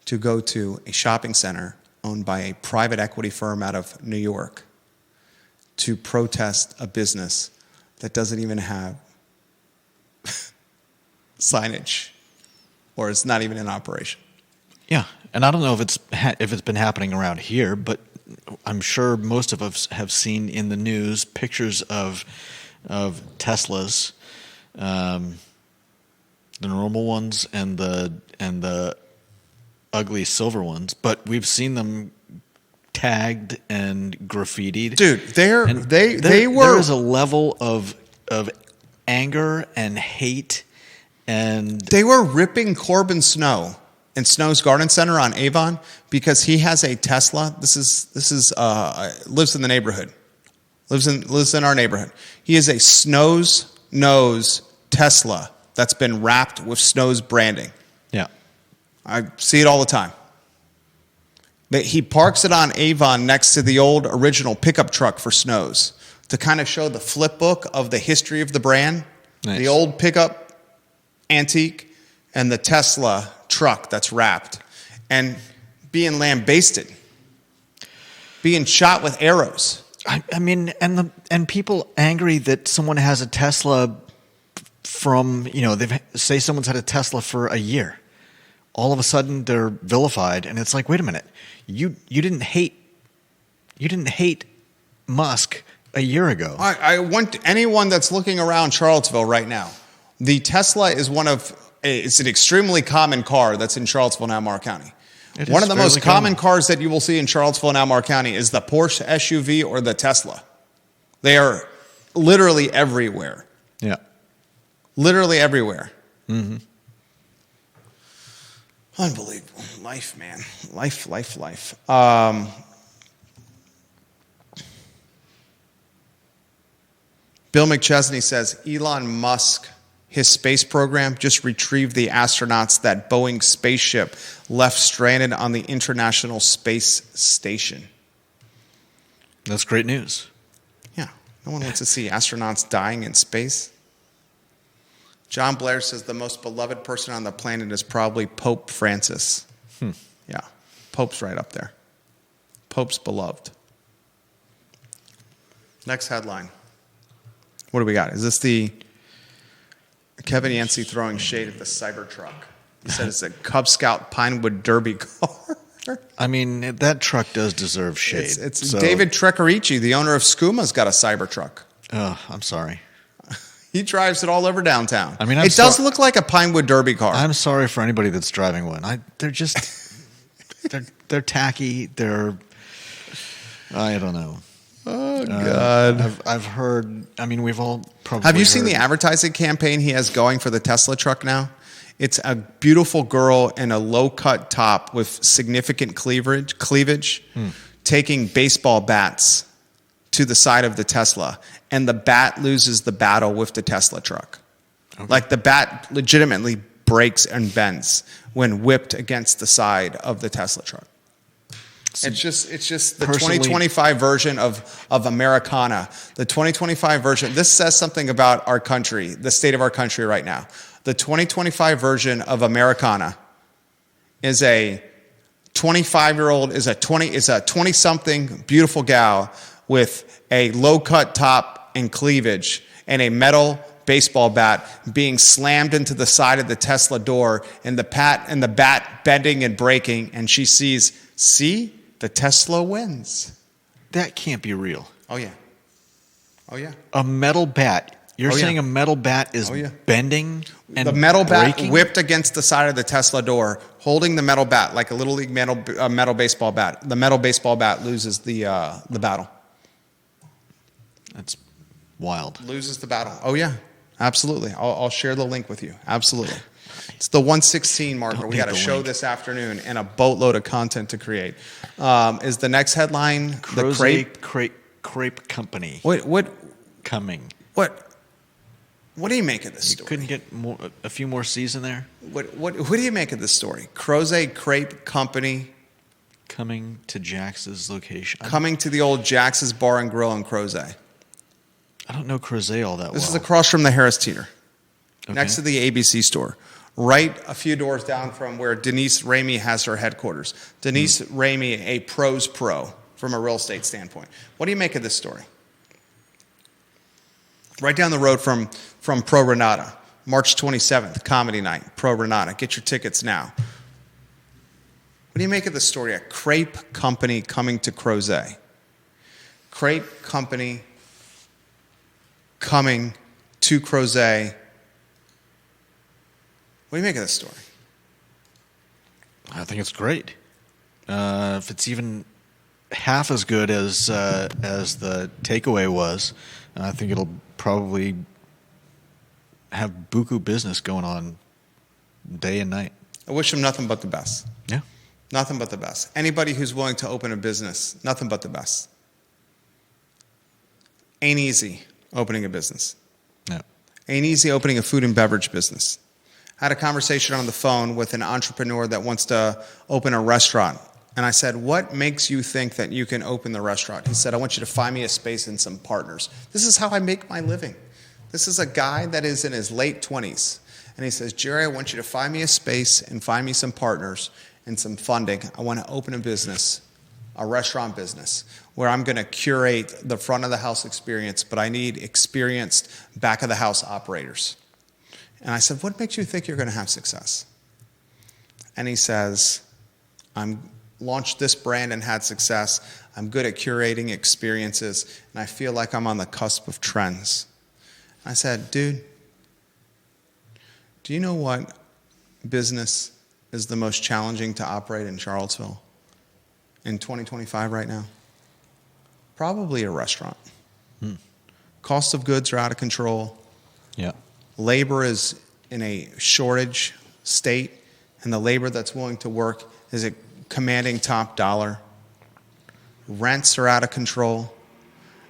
Speaker 1: to go to a shopping center owned by a private equity firm out of New York to protest a business that doesn't even have signage or is not even in operation.
Speaker 2: Yeah, and I don't know if it's been happening around here, but I'm sure most of us have seen in the news pictures of Teslas, the normal ones and the ugly silver ones, but we've seen them tagged and graffitied.
Speaker 1: Dude, they were.
Speaker 2: There is a level of anger and hate, and
Speaker 1: they were ripping Corbin Snow in Snow's Garden Center on Avon because he has a Tesla. This is lives in the neighborhood. Lives in our neighborhood. He is a Snow's Nose Tesla that's been wrapped with Snow's branding.
Speaker 2: yeah.
Speaker 1: I see it all the time. But he parks it on Avon next to the old original pickup truck for Snow's to kind of show the flip book of the history of the brand.
Speaker 2: Nice.
Speaker 1: The old pickup antique and the Tesla truck that's wrapped and being lambasted, being shot with arrows.
Speaker 2: I mean, and people angry that someone has a Tesla from, they say someone's had a Tesla for a year. All of a sudden they're vilified, and it's like, wait a minute, you didn't hate Musk a year ago.
Speaker 1: I want anyone that's looking around Charlottesville right now. The Tesla is it's an extremely common car that's in Charlottesville and Albemarle County. One of the most common cars that you will see in Charlottesville and Albemarle County is the Porsche SUV or the Tesla. They are literally everywhere.
Speaker 2: Yeah.
Speaker 1: Literally everywhere.
Speaker 2: Mm-hmm.
Speaker 1: Unbelievable. Life, man. Life. Bill McChesney says Elon Musk, his space program, just retrieved the astronauts that Boeing spaceship left stranded on the International Space Station.
Speaker 2: That's great news.
Speaker 1: Yeah. No one wants to see astronauts dying in space. John Blair says the most beloved person on the planet is probably Pope Francis. Yeah. Pope's right up there. Pope's beloved. Next headline. What do we got? Is this the Kevin Yancey throwing shade at the Cybertruck? He said it's a Cub Scout Pinewood Derby car.
Speaker 2: I mean, that truck does deserve shade.
Speaker 1: It's David Trecorici, the owner of Skoom's, got a Cybertruck.
Speaker 2: Oh, I'm sorry.
Speaker 1: He drives it all over downtown.
Speaker 2: I mean,
Speaker 1: it does look like a Pinewood Derby car.
Speaker 2: I'm sorry for anybody that's driving one. They're just they're tacky. I don't know.
Speaker 1: Oh God!
Speaker 2: I've heard. I mean, we've all probably.
Speaker 1: Have you seen the advertising campaign he has going for the Tesla truck now? It's a beautiful girl in a low-cut top with significant cleavage, taking baseball bats to the side of the Tesla, and the bat loses the battle with the Tesla truck. Okay. Like the bat legitimately breaks and bends when whipped against the side of the Tesla truck. It's just the 2025 version of Americana. The 2025 version. This says something about our country, the state of our country right now. The 2025 version of Americana is a 25-year-old is a 20-something beautiful gal with a low-cut top and cleavage and a metal baseball bat being slammed into the side of the Tesla door and the bat bending and breaking, and she sees, see, the Tesla wins.
Speaker 2: That can't be real.
Speaker 1: Oh yeah.
Speaker 2: A metal bat. You're saying a metal bat is bending and
Speaker 1: the metal
Speaker 2: breaking?
Speaker 1: Bat whipped against the side of the Tesla door, holding the metal bat like a little league metal baseball bat. The metal baseball bat loses the battle.
Speaker 2: That's wild.
Speaker 1: Loses the battle. Oh yeah, absolutely. I'll share the link with you. Absolutely. It's the 116 marker. We got a show this afternoon and a boatload of content to create. Is the next headline
Speaker 2: Crozet Crepe Company?
Speaker 1: What
Speaker 2: coming?
Speaker 1: What do you make of this story?
Speaker 2: You couldn't get a few more C's in there?
Speaker 1: What do you make of this story? Crozet Crepe Company
Speaker 2: coming to Jax's location.
Speaker 1: Coming to the old Jax's Bar and Grill in Crozet.
Speaker 2: I don't know Crozet all that well.
Speaker 1: This is across from the Harris Teeter. next to the ABC store, right a few doors down from where Denise Ramey has her headquarters. Denise Ramey, a pro's pro from a real estate standpoint. What do you make of this story? Right down the road from Pro Renata, March 27th, comedy night, Pro Renata. Get your tickets now. What do you make of the story? A crepe company coming to Crozet. Crepe company coming to Crozet. What do you make of this story?
Speaker 2: I think it's great. If it's even half as good as the takeaway was, I think it'll probably have buku business going on day and night.
Speaker 1: I wish them nothing but the best.
Speaker 2: Yeah.
Speaker 1: Nothing but the best. Anybody who's willing to open a business, nothing but the best. Ain't easy opening a business.
Speaker 2: No.
Speaker 1: Ain't easy opening a food and beverage business. I had a conversation on the phone with an entrepreneur that wants to open a restaurant. And I said, what makes you think that you can open the restaurant? He said, I want you to find me a space and some partners. This is how I make my living. This is a guy that is in his late 20s. And he says, Jerry, I want you to find me a space and find me some partners and some funding. I want to open a business, a restaurant business, where I'm going to curate the front of the house experience, but I need experienced back of the house operators. And I said, what makes you think you're going to have success? And he says, I'm launched this brand and had success. I'm good at curating experiences, and I feel like I'm on the cusp of trends. I said, dude, do you know what business is the most challenging to operate in Charlottesville in 2025 right now? Probably a restaurant. Cost of goods are out of control.
Speaker 2: Yeah.
Speaker 1: Labor is in a shortage state, and the labor that's willing to work is a commanding top dollar. Rents are out of control,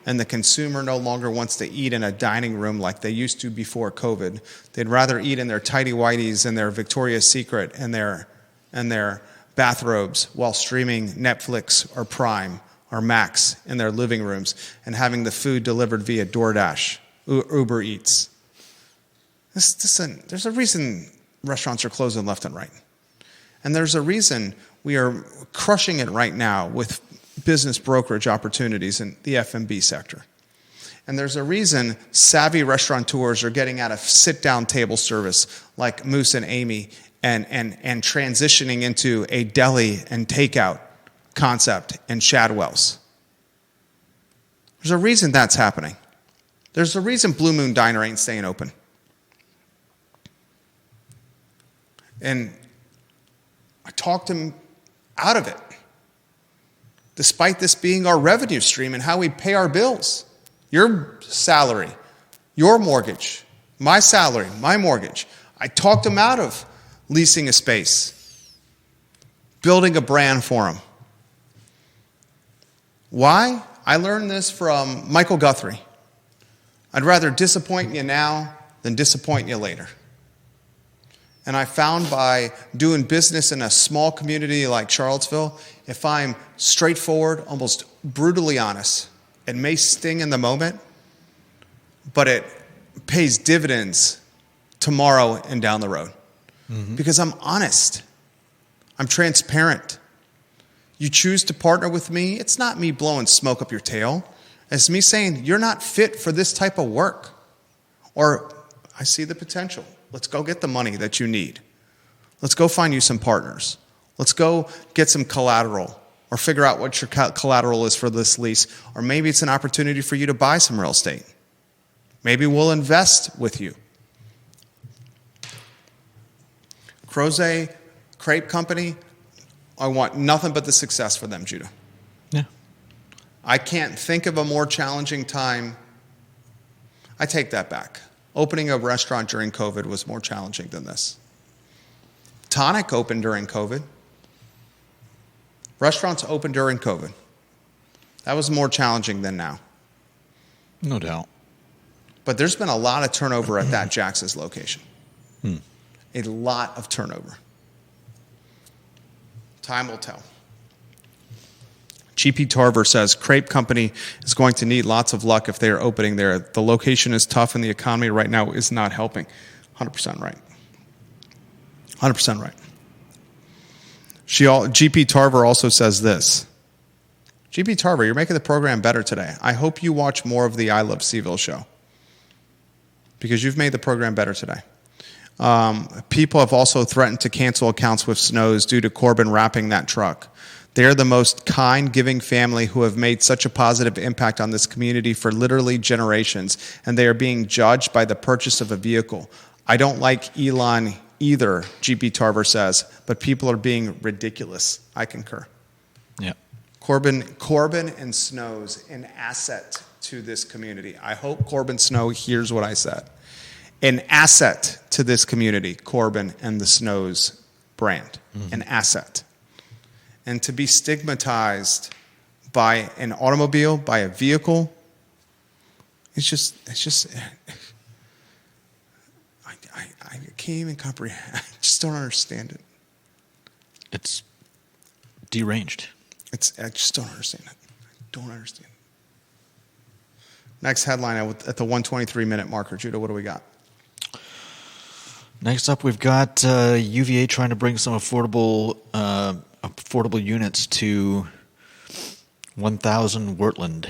Speaker 1: and the consumer no longer wants to eat in a dining room like they used to before COVID. They'd rather eat in their tighty-whities and their Victoria's Secret and their bathrobes while streaming Netflix or Prime or Max in their living rooms and having the food delivered via DoorDash, Uber Eats. There's a reason restaurants are closing left and right. And there's a reason we are crushing it right now with business brokerage opportunities in the F&B sector. And there's a reason savvy restaurateurs are getting out of sit-down table service like Moose and Amy and transitioning into a deli and takeout concept in Shadwell's. There's a reason that's happening. There's a reason Blue Moon Diner ain't staying open. And I talked him out of it, despite this being our revenue stream and how we pay our bills. Your salary, your mortgage, my salary, my mortgage. I talked him out of leasing a space, building a brand for him. Why? I learned this from Michael Guthrie. I'd rather disappoint you now than disappoint you later. And I found by doing business in a small community like Charlottesville, if I'm straightforward, almost brutally honest, it may sting in the moment, but it pays dividends tomorrow and down the road. Because I'm honest. I'm transparent. You choose to partner with me, it's not me blowing smoke up your tail. It's me saying, you're not fit for this type of work. Or, I see the potential. Let's go get the money that you need. Let's go find you some partners. Let's go get some collateral or figure out what your collateral is for this lease. Or maybe it's an opportunity for you to buy some real estate. Maybe we'll invest with you. Crozet Crepe Company, I want nothing but the success for them, Judah.
Speaker 2: Yeah.
Speaker 1: I can't think of a more challenging time. I take that back. Opening a restaurant during COVID was more challenging than this. Tonic opened during COVID. Restaurants opened during COVID. That was more challenging than now.
Speaker 2: No doubt.
Speaker 1: But there's been a lot of turnover at that Jax's location. A lot of turnover. Time will tell. GP Tarver says, Crepe Company is going to need lots of luck if they are opening there. The location is tough and the economy right now is not helping. 100% right. 100% right. GP Tarver also says this. GP Tarver, you're making the program better today. I hope you watch more of the I Love CVille show because you've made the program better today. People have also threatened to cancel accounts with Snows due to Corbin wrapping that truck. They're the most kind, giving family who have made such a positive impact on this community for literally generations, and they are being judged by the purchase of a vehicle. I don't like Elon either, GP Tarver says, but people are being ridiculous. I concur.
Speaker 2: Yeah.
Speaker 1: Corbin and Snows, an asset to this community. I hope Corbin Snow hears what I said. An asset to this community, Corbin and the Snows brand. Mm-hmm. An asset. And to be stigmatized by an automobile, by a vehicle, it's just I can't even comprehend. I just don't understand it.
Speaker 2: It's deranged.
Speaker 1: I just don't understand it. I don't understand it. Next headline at the 123-minute marker. Judah, what do we got?
Speaker 2: Next up, we've got UVA trying to bring some affordable units to 1,000 Wertland.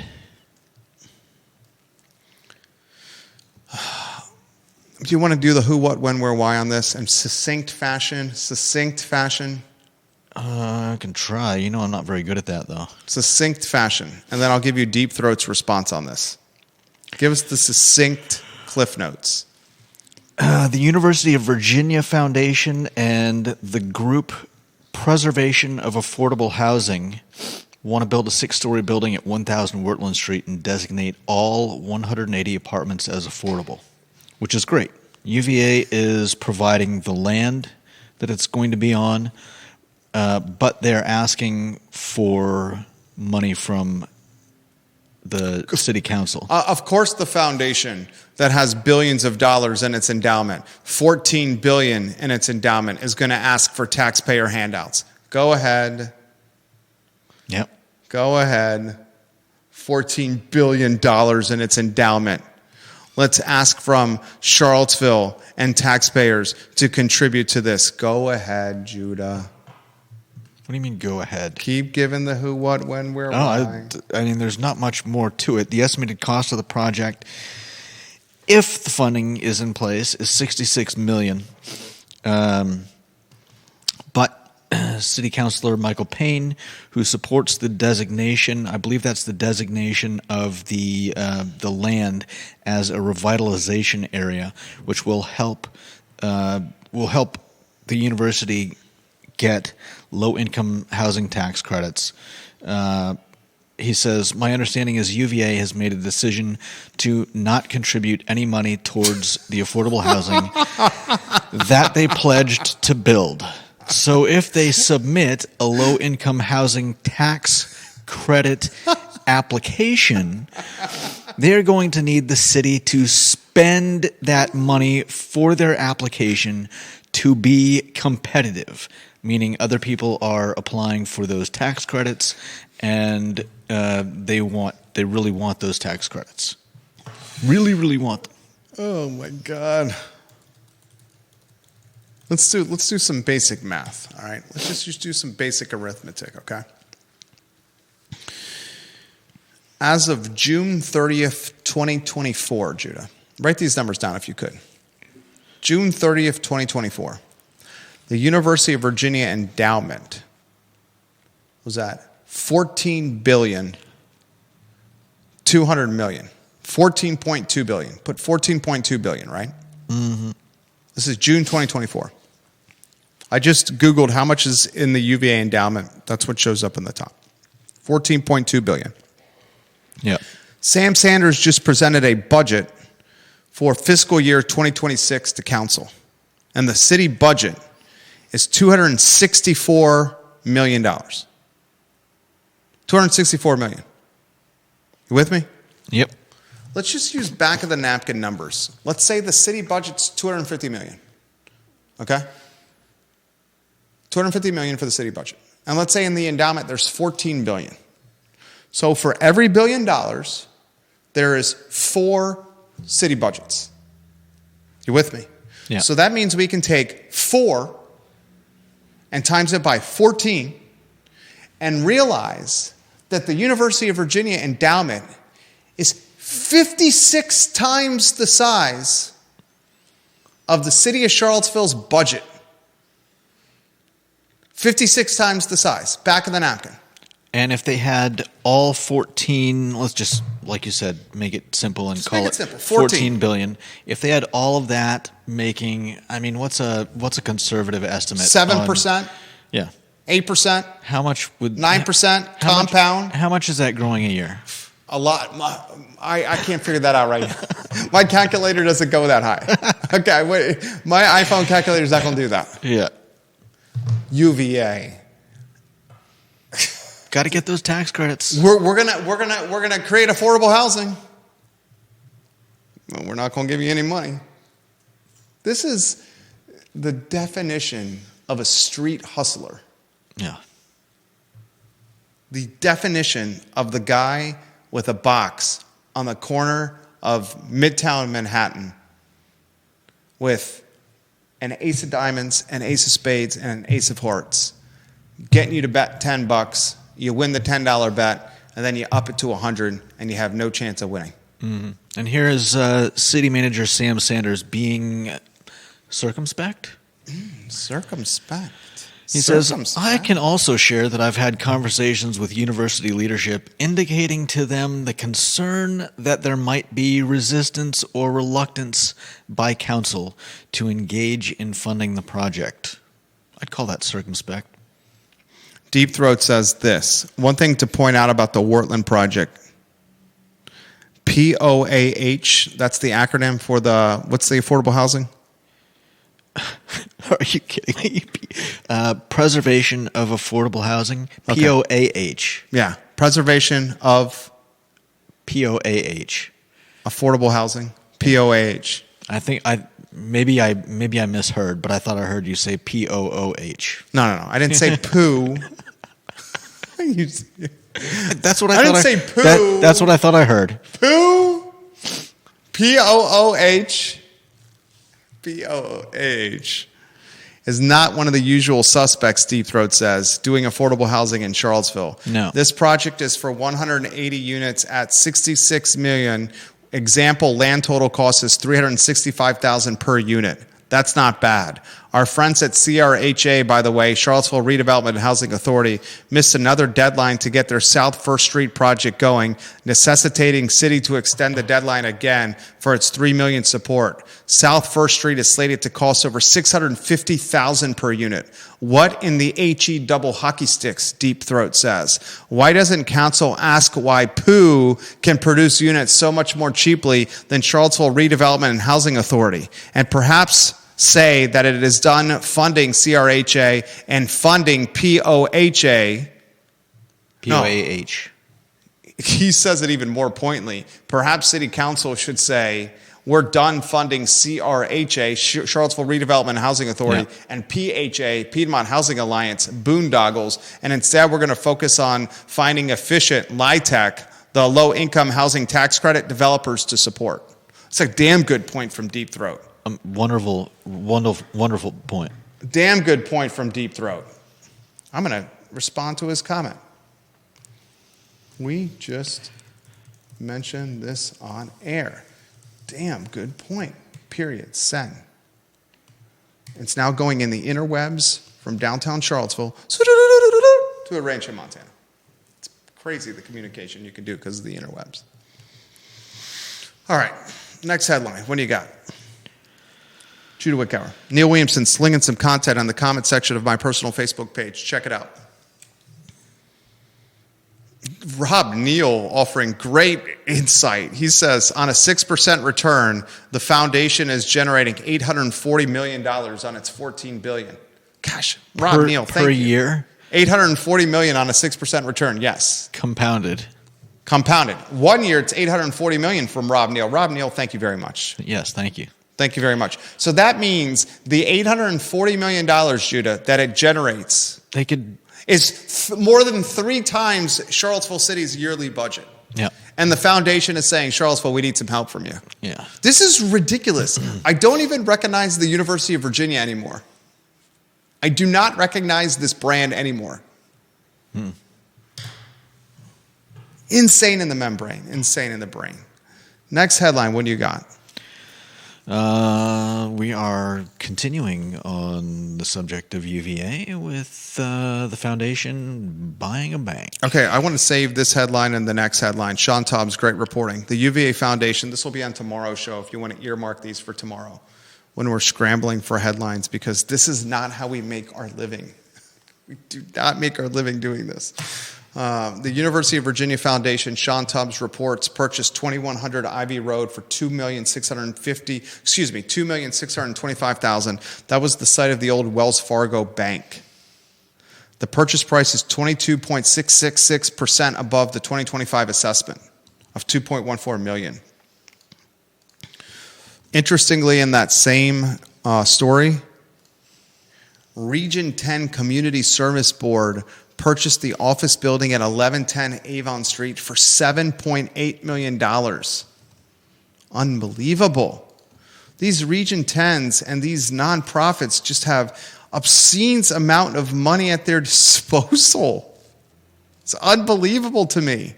Speaker 1: Do you want to do the who, what, when, where, why on this in succinct fashion?
Speaker 2: I can try. You know I'm not very good at that, though.
Speaker 1: Succinct fashion. And then I'll give you Deep Throat's response on this. Give us the succinct Cliff Notes.
Speaker 2: The University of Virginia Foundation and the group Preservation of Affordable Housing want to build a 6-story building at 1,000 Wertland Street and designate all 180 apartments as affordable, which is great. UVA is providing the land that it's going to be on, but they're asking for money from the city council.
Speaker 1: Of course, the foundation that has billions of dollars in its endowment, $14 billion in its endowment, is going to ask for taxpayer handouts. Go ahead.
Speaker 2: Yep.
Speaker 1: Go ahead. $14 billion in its endowment. Let's ask from Charlottesville and taxpayers to contribute to this. Go ahead, Judah.
Speaker 2: What do you mean, go ahead?
Speaker 1: Keep giving the who, what, when, where, why.
Speaker 2: I mean, there's not much more to it. The estimated cost of the project, if the funding is in place, is $66 million. But City Councilor Michael Payne, who supports the designation, I believe that's the designation of the land as a revitalization area, which will help the university get low-income housing tax credits. He says, my understanding is UVA has made a decision to not contribute any money towards the affordable housing that they pledged to build. So if they submit a low-income housing tax credit application, they're going to need the city to spend that money for their application to be competitive, meaning other people are applying for those tax credits, and they really want those tax credits. Really, really want them.
Speaker 1: Oh my God. Let's do some basic math, all right? Let's just do some basic arithmetic, okay? As of June 30th, 2024, Judah, write these numbers down if you could. June 30th, 2024. The University of Virginia endowment was at $14 billion, $200 million, $14.2 billion. Put $14.2 billion, right?
Speaker 2: Mm-hmm.
Speaker 1: This is June 2024. I just Googled how much is in the UVA endowment. That's what shows up in the top. $14.2 billion.
Speaker 2: Yeah.
Speaker 1: Sam Sanders just presented a budget for fiscal year 2026 to council. And the city budget is $264 million. $264 million. You with me?
Speaker 2: Yep.
Speaker 1: Let's just use back of the napkin numbers. Let's say the city budget's $250 million. Okay? $250 million for the city budget. And let's say in the endowment there's $14 billion. So for every $1 billion, there is 4 city budgets. You with me?
Speaker 2: Yeah.
Speaker 1: So that means we can take 4 and times it by 14 and realize that the University of Virginia endowment is 56 times the size of the city of Charlottesville's budget. 56 times the size. Back of the napkin.
Speaker 2: And if they had all 14, let's just, like you said, make it simple and call it
Speaker 1: simple.
Speaker 2: 14 billion. If they had all of that making, I mean, what's a conservative estimate?
Speaker 1: 7%?
Speaker 2: Yeah.
Speaker 1: 8%?
Speaker 2: How much would
Speaker 1: 9% compound?
Speaker 2: How much is that growing a year?
Speaker 1: A lot. I can't figure that out right now. My calculator doesn't go that high. Okay, wait. My iPhone calculator is not going to do that.
Speaker 2: Yeah.
Speaker 1: UVA.
Speaker 2: Got to get those tax credits.
Speaker 1: We're gonna create affordable housing. Well, we're not going to give you any money. This is the definition of a street hustler.
Speaker 2: Yeah.
Speaker 1: The definition of the guy with a box on the corner of Midtown Manhattan with an ace of diamonds, an ace of spades, and an ace of hearts, getting you to bet $10. You win the $10 bet, and then you up it to 100, and you have no chance of winning.
Speaker 2: Mm-hmm. And here is City Manager Sam Sanders being circumspect.
Speaker 1: Circumspect.
Speaker 2: He says, I can also share that I've had conversations with university leadership indicating to them the concern that there might be resistance or reluctance by council to engage in funding the project. I'd call that circumspect.
Speaker 1: Deep Throat says this. One thing to point out about the Wertland project. POAH, that's the acronym for what's the affordable housing?
Speaker 2: Are you kidding me? Preservation of affordable housing.
Speaker 1: Okay.
Speaker 2: POAH.
Speaker 1: Yeah. Preservation of
Speaker 2: POAH.
Speaker 1: affordable housing. POAH.
Speaker 2: I think maybe I misheard, but I thought I heard you say POOH.
Speaker 1: No. I didn't say poo.
Speaker 2: That's what
Speaker 1: I didn't say poo.
Speaker 2: That's what I thought I heard.
Speaker 1: Poo. POOH. POOH is not one of the usual suspects, Deep Throat says, doing affordable housing in Charlottesville.
Speaker 2: No.
Speaker 1: This project is for 180 units at $66 million. Example, land total cost is $365,000 per unit. That's not bad. Our friends at CRHA, by the way, Charlottesville Redevelopment and Housing Authority, missed another deadline to get their South First Street project going, necessitating City to extend the deadline again for its $3 million support. South First Street is slated to cost over $650,000 per unit. What in the HE double hockey sticks, Deep Throat says. Why doesn't council ask why Pooh can produce units so much more cheaply than Charlottesville Redevelopment and Housing Authority? And perhaps say that it is done funding CRHA and funding POHA.
Speaker 2: POAH.
Speaker 1: No. He says it even more pointedly. Perhaps City Council should say, we're done funding CRHA, Charlottesville Redevelopment and Housing Authority, and PHA, Piedmont Housing Alliance, boondoggles, and instead we're going to focus on finding efficient, LIHTC, the low-income housing tax credit developers to support. It's a damn good point from Deep Throat.
Speaker 2: Wonderful point.
Speaker 1: Damn good point from Deep Throat. I'm going to respond to his comment. We just mentioned this on air. Damn good point. Period. Send. It's now going in the interwebs from downtown Charlottesville to a ranch in Montana. It's crazy the communication you can do because of the interwebs. All right. Next headline. What do you got? Judah Wickower. Neil Williamson slinging some content on the comment section of my personal Facebook page. Check it out. Rob Neal offering great insight. He says, on a 6% return, the foundation is generating $840 million on its $14 billion. Gosh, Rob Neal, thank you.
Speaker 2: Per year?
Speaker 1: $840 million on a 6% return, yes.
Speaker 2: Compounded.
Speaker 1: 1 year, it's $840 million from Rob Neal. Rob Neal, thank you very much.
Speaker 2: Yes, thank you.
Speaker 1: Thank you very much. So that means the $840 million, Judah, that it generates
Speaker 2: They could
Speaker 1: is more than 3 times Charlottesville City's yearly budget.
Speaker 2: Yeah.
Speaker 1: And the foundation is saying, Charlottesville, we need some help from you.
Speaker 2: Yeah.
Speaker 1: This is ridiculous. I don't even recognize the University of Virginia anymore. I do not recognize this brand anymore. Insane in the membrane. Insane in the brain. Next headline, what do you got?
Speaker 2: We are continuing on the subject of UVA with the foundation buying a bank.
Speaker 1: Okay, I want to save this headline and the next headline. Sean Taub's great reporting. The UVA Foundation, this will be on tomorrow's show if you want to earmark these for tomorrow when we're scrambling for headlines, because this is not how we make our living. We do not make our living doing this. The University of Virginia Foundation, Sean Tubbs reports, purchased 2100 Ivy Road for $2,625,000. That was the site of the old Wells Fargo Bank. The purchase price is 22.666% above the 2025 assessment of $2.14 million. Interestingly, in that same story, Region 10 Community Service Board purchased the office building at 1110 Avon Street for $7.8 million. Unbelievable. These Region 10s and these nonprofits just have obscene amount of money at their disposal. It's unbelievable to me.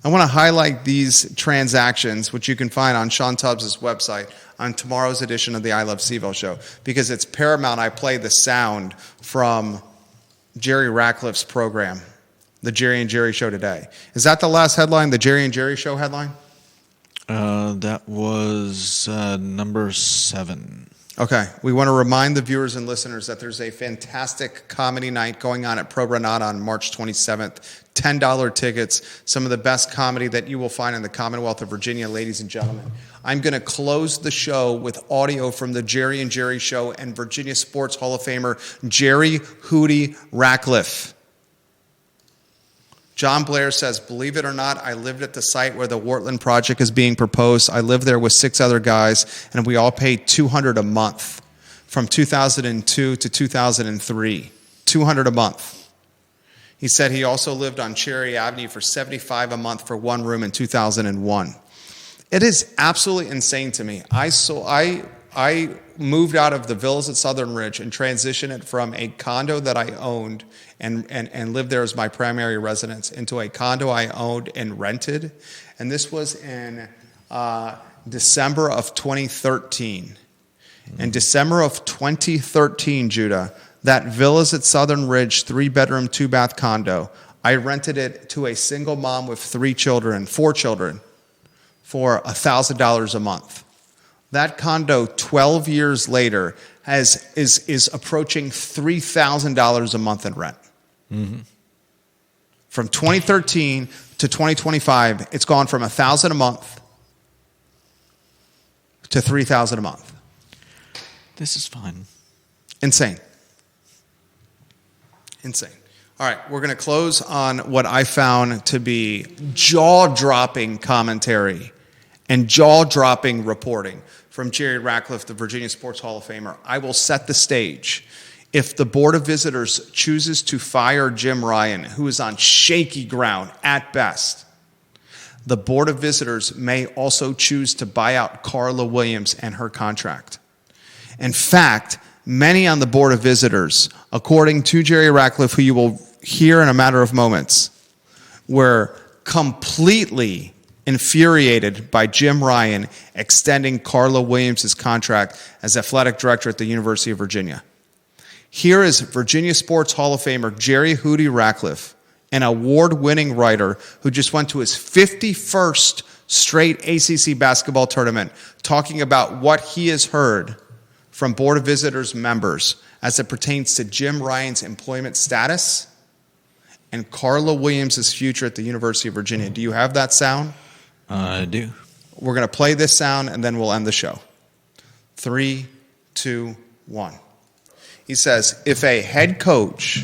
Speaker 1: I want to highlight these transactions, which you can find on Sean Tubbs' website on tomorrow's edition of the I Love CVille Show, because it's paramount I play the sound from Jerry Ratcliffe's program, the Jerry and Jerry Show today. Is that the last headline, the Jerry and Jerry Show headline?
Speaker 2: That was number 7.
Speaker 1: Okay. We want to remind the viewers and listeners that there's a fantastic comedy night going on at Nata on March 27th. $10 tickets, some of the best comedy that you will find in the Commonwealth of Virginia, ladies and gentlemen. I'm going to close the show with audio from the Jerry and Jerry Show and Virginia Sports Hall of Famer Jerry Hootie Ratcliffe. John Blair says, believe it or not, I lived at the site where the Wertland project is being proposed. I lived there with 6 other guys, and we all paid $200 a month from 2002 to 2003. $200 a month. He said he also lived on Cherry Avenue for $75 a month for one room in 2001. It is absolutely insane to me. I moved out of the villas at Southern Ridge and transitioned it from a condo that I owned and lived there as my primary residence into a condo I owned and rented. And this was in December of 2013. In December of 2013, Judah, that Villas at Southern Ridge 3-bedroom, 2-bath condo, I rented it to a single mom with 4 children, for $1,000 a month. That condo, 12 years later, is approaching $3,000 a month in rent. Mm-hmm. From 2013 to 2025, it's gone from $1,000 a month to $3,000 a month.
Speaker 2: This is fun.
Speaker 1: Insane. Insane. All right, we're going to close on what I found to be jaw-dropping commentary and jaw-dropping reporting from Jerry Ratcliffe, the Virginia Sports Hall of Famer. I will set the stage. If the Board of Visitors chooses to fire Jim Ryan, who is on shaky ground at best, the Board of Visitors may also choose to buy out Carla Williams and her contract. In fact, many on the Board of Visitors, according to Jerry Ratcliffe, who you will hear in a matter of moments, were completely infuriated by Jim Ryan extending Carla Williams' contract as athletic director at the University of Virginia. Here is Virginia Sports Hall of Famer Jerry Hootie Ratcliffe, an award-winning writer who just went to his 51st straight ACC basketball tournament, talking about what he has heard from Board of Visitors members as it pertains to Jim Ryan's employment status and Carla Williams' future at the University of Virginia. Do you have that sound?
Speaker 2: I do.
Speaker 1: We're going to play this sound, and then we'll end the show. 3, 2, 1. He says, if a head coach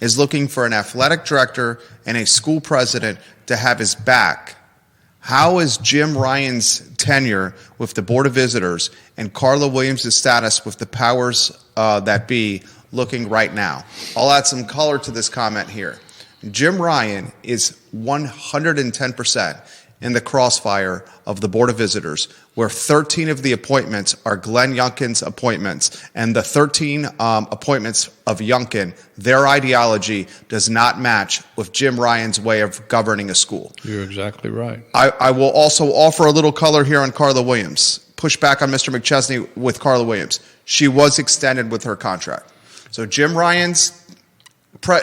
Speaker 1: is looking for an athletic director and a school president to have his back, how is Jim Ryan's tenure with the Board of Visitors and Carla Williams' status with the powers that be looking right now? I'll add some color to this comment here. Jim Ryan is 110% in the crossfire of the Board of Visitors, where 13 of the appointments are Glenn Youngkin's appointments, and the 13 appointments of Youngkin, their ideology does not match with Jim Ryan's way of governing a school.
Speaker 3: You're exactly right.
Speaker 1: I will also offer a little color here on Carla Williams. Push back on Mr. McChesney with Carla Williams. She was extended with her contract. So Jim Ryan's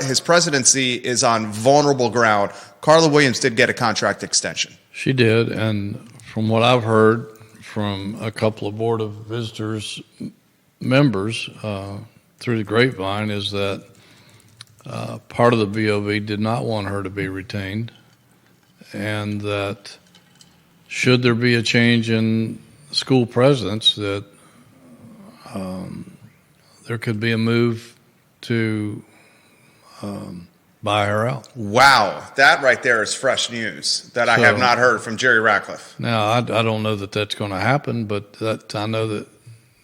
Speaker 1: his presidency is on vulnerable ground. Carla Williams did get a contract extension.
Speaker 3: She did, and from what I've heard from a couple of Board of Visitors members through the grapevine is that part of the BOV did not want her to be retained, and that should there be a change in school presidents, that there could be a move to buy her out.
Speaker 1: Wow, that right there is fresh news that I have not heard from Jerry Ratcliffe.
Speaker 3: Now, I don't know that that's going to happen, but I know that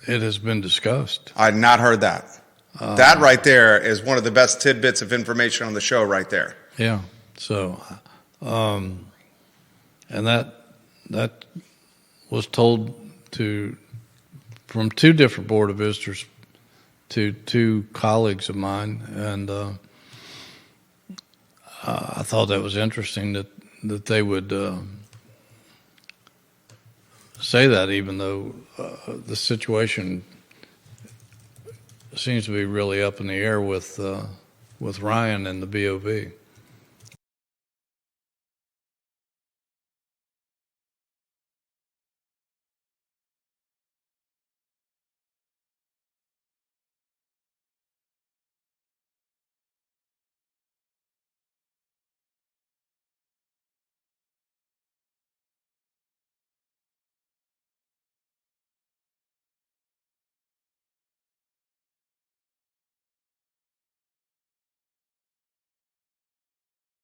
Speaker 3: it has been discussed.
Speaker 1: I had not heard that. That right there is one of the best tidbits of information on the show right there.
Speaker 3: Yeah. So, and that was told from two different Board of Visitors to two colleagues of mine, and I thought that was interesting that they would say that, even though the situation seems to be really up in the air with Ryan and the BOV.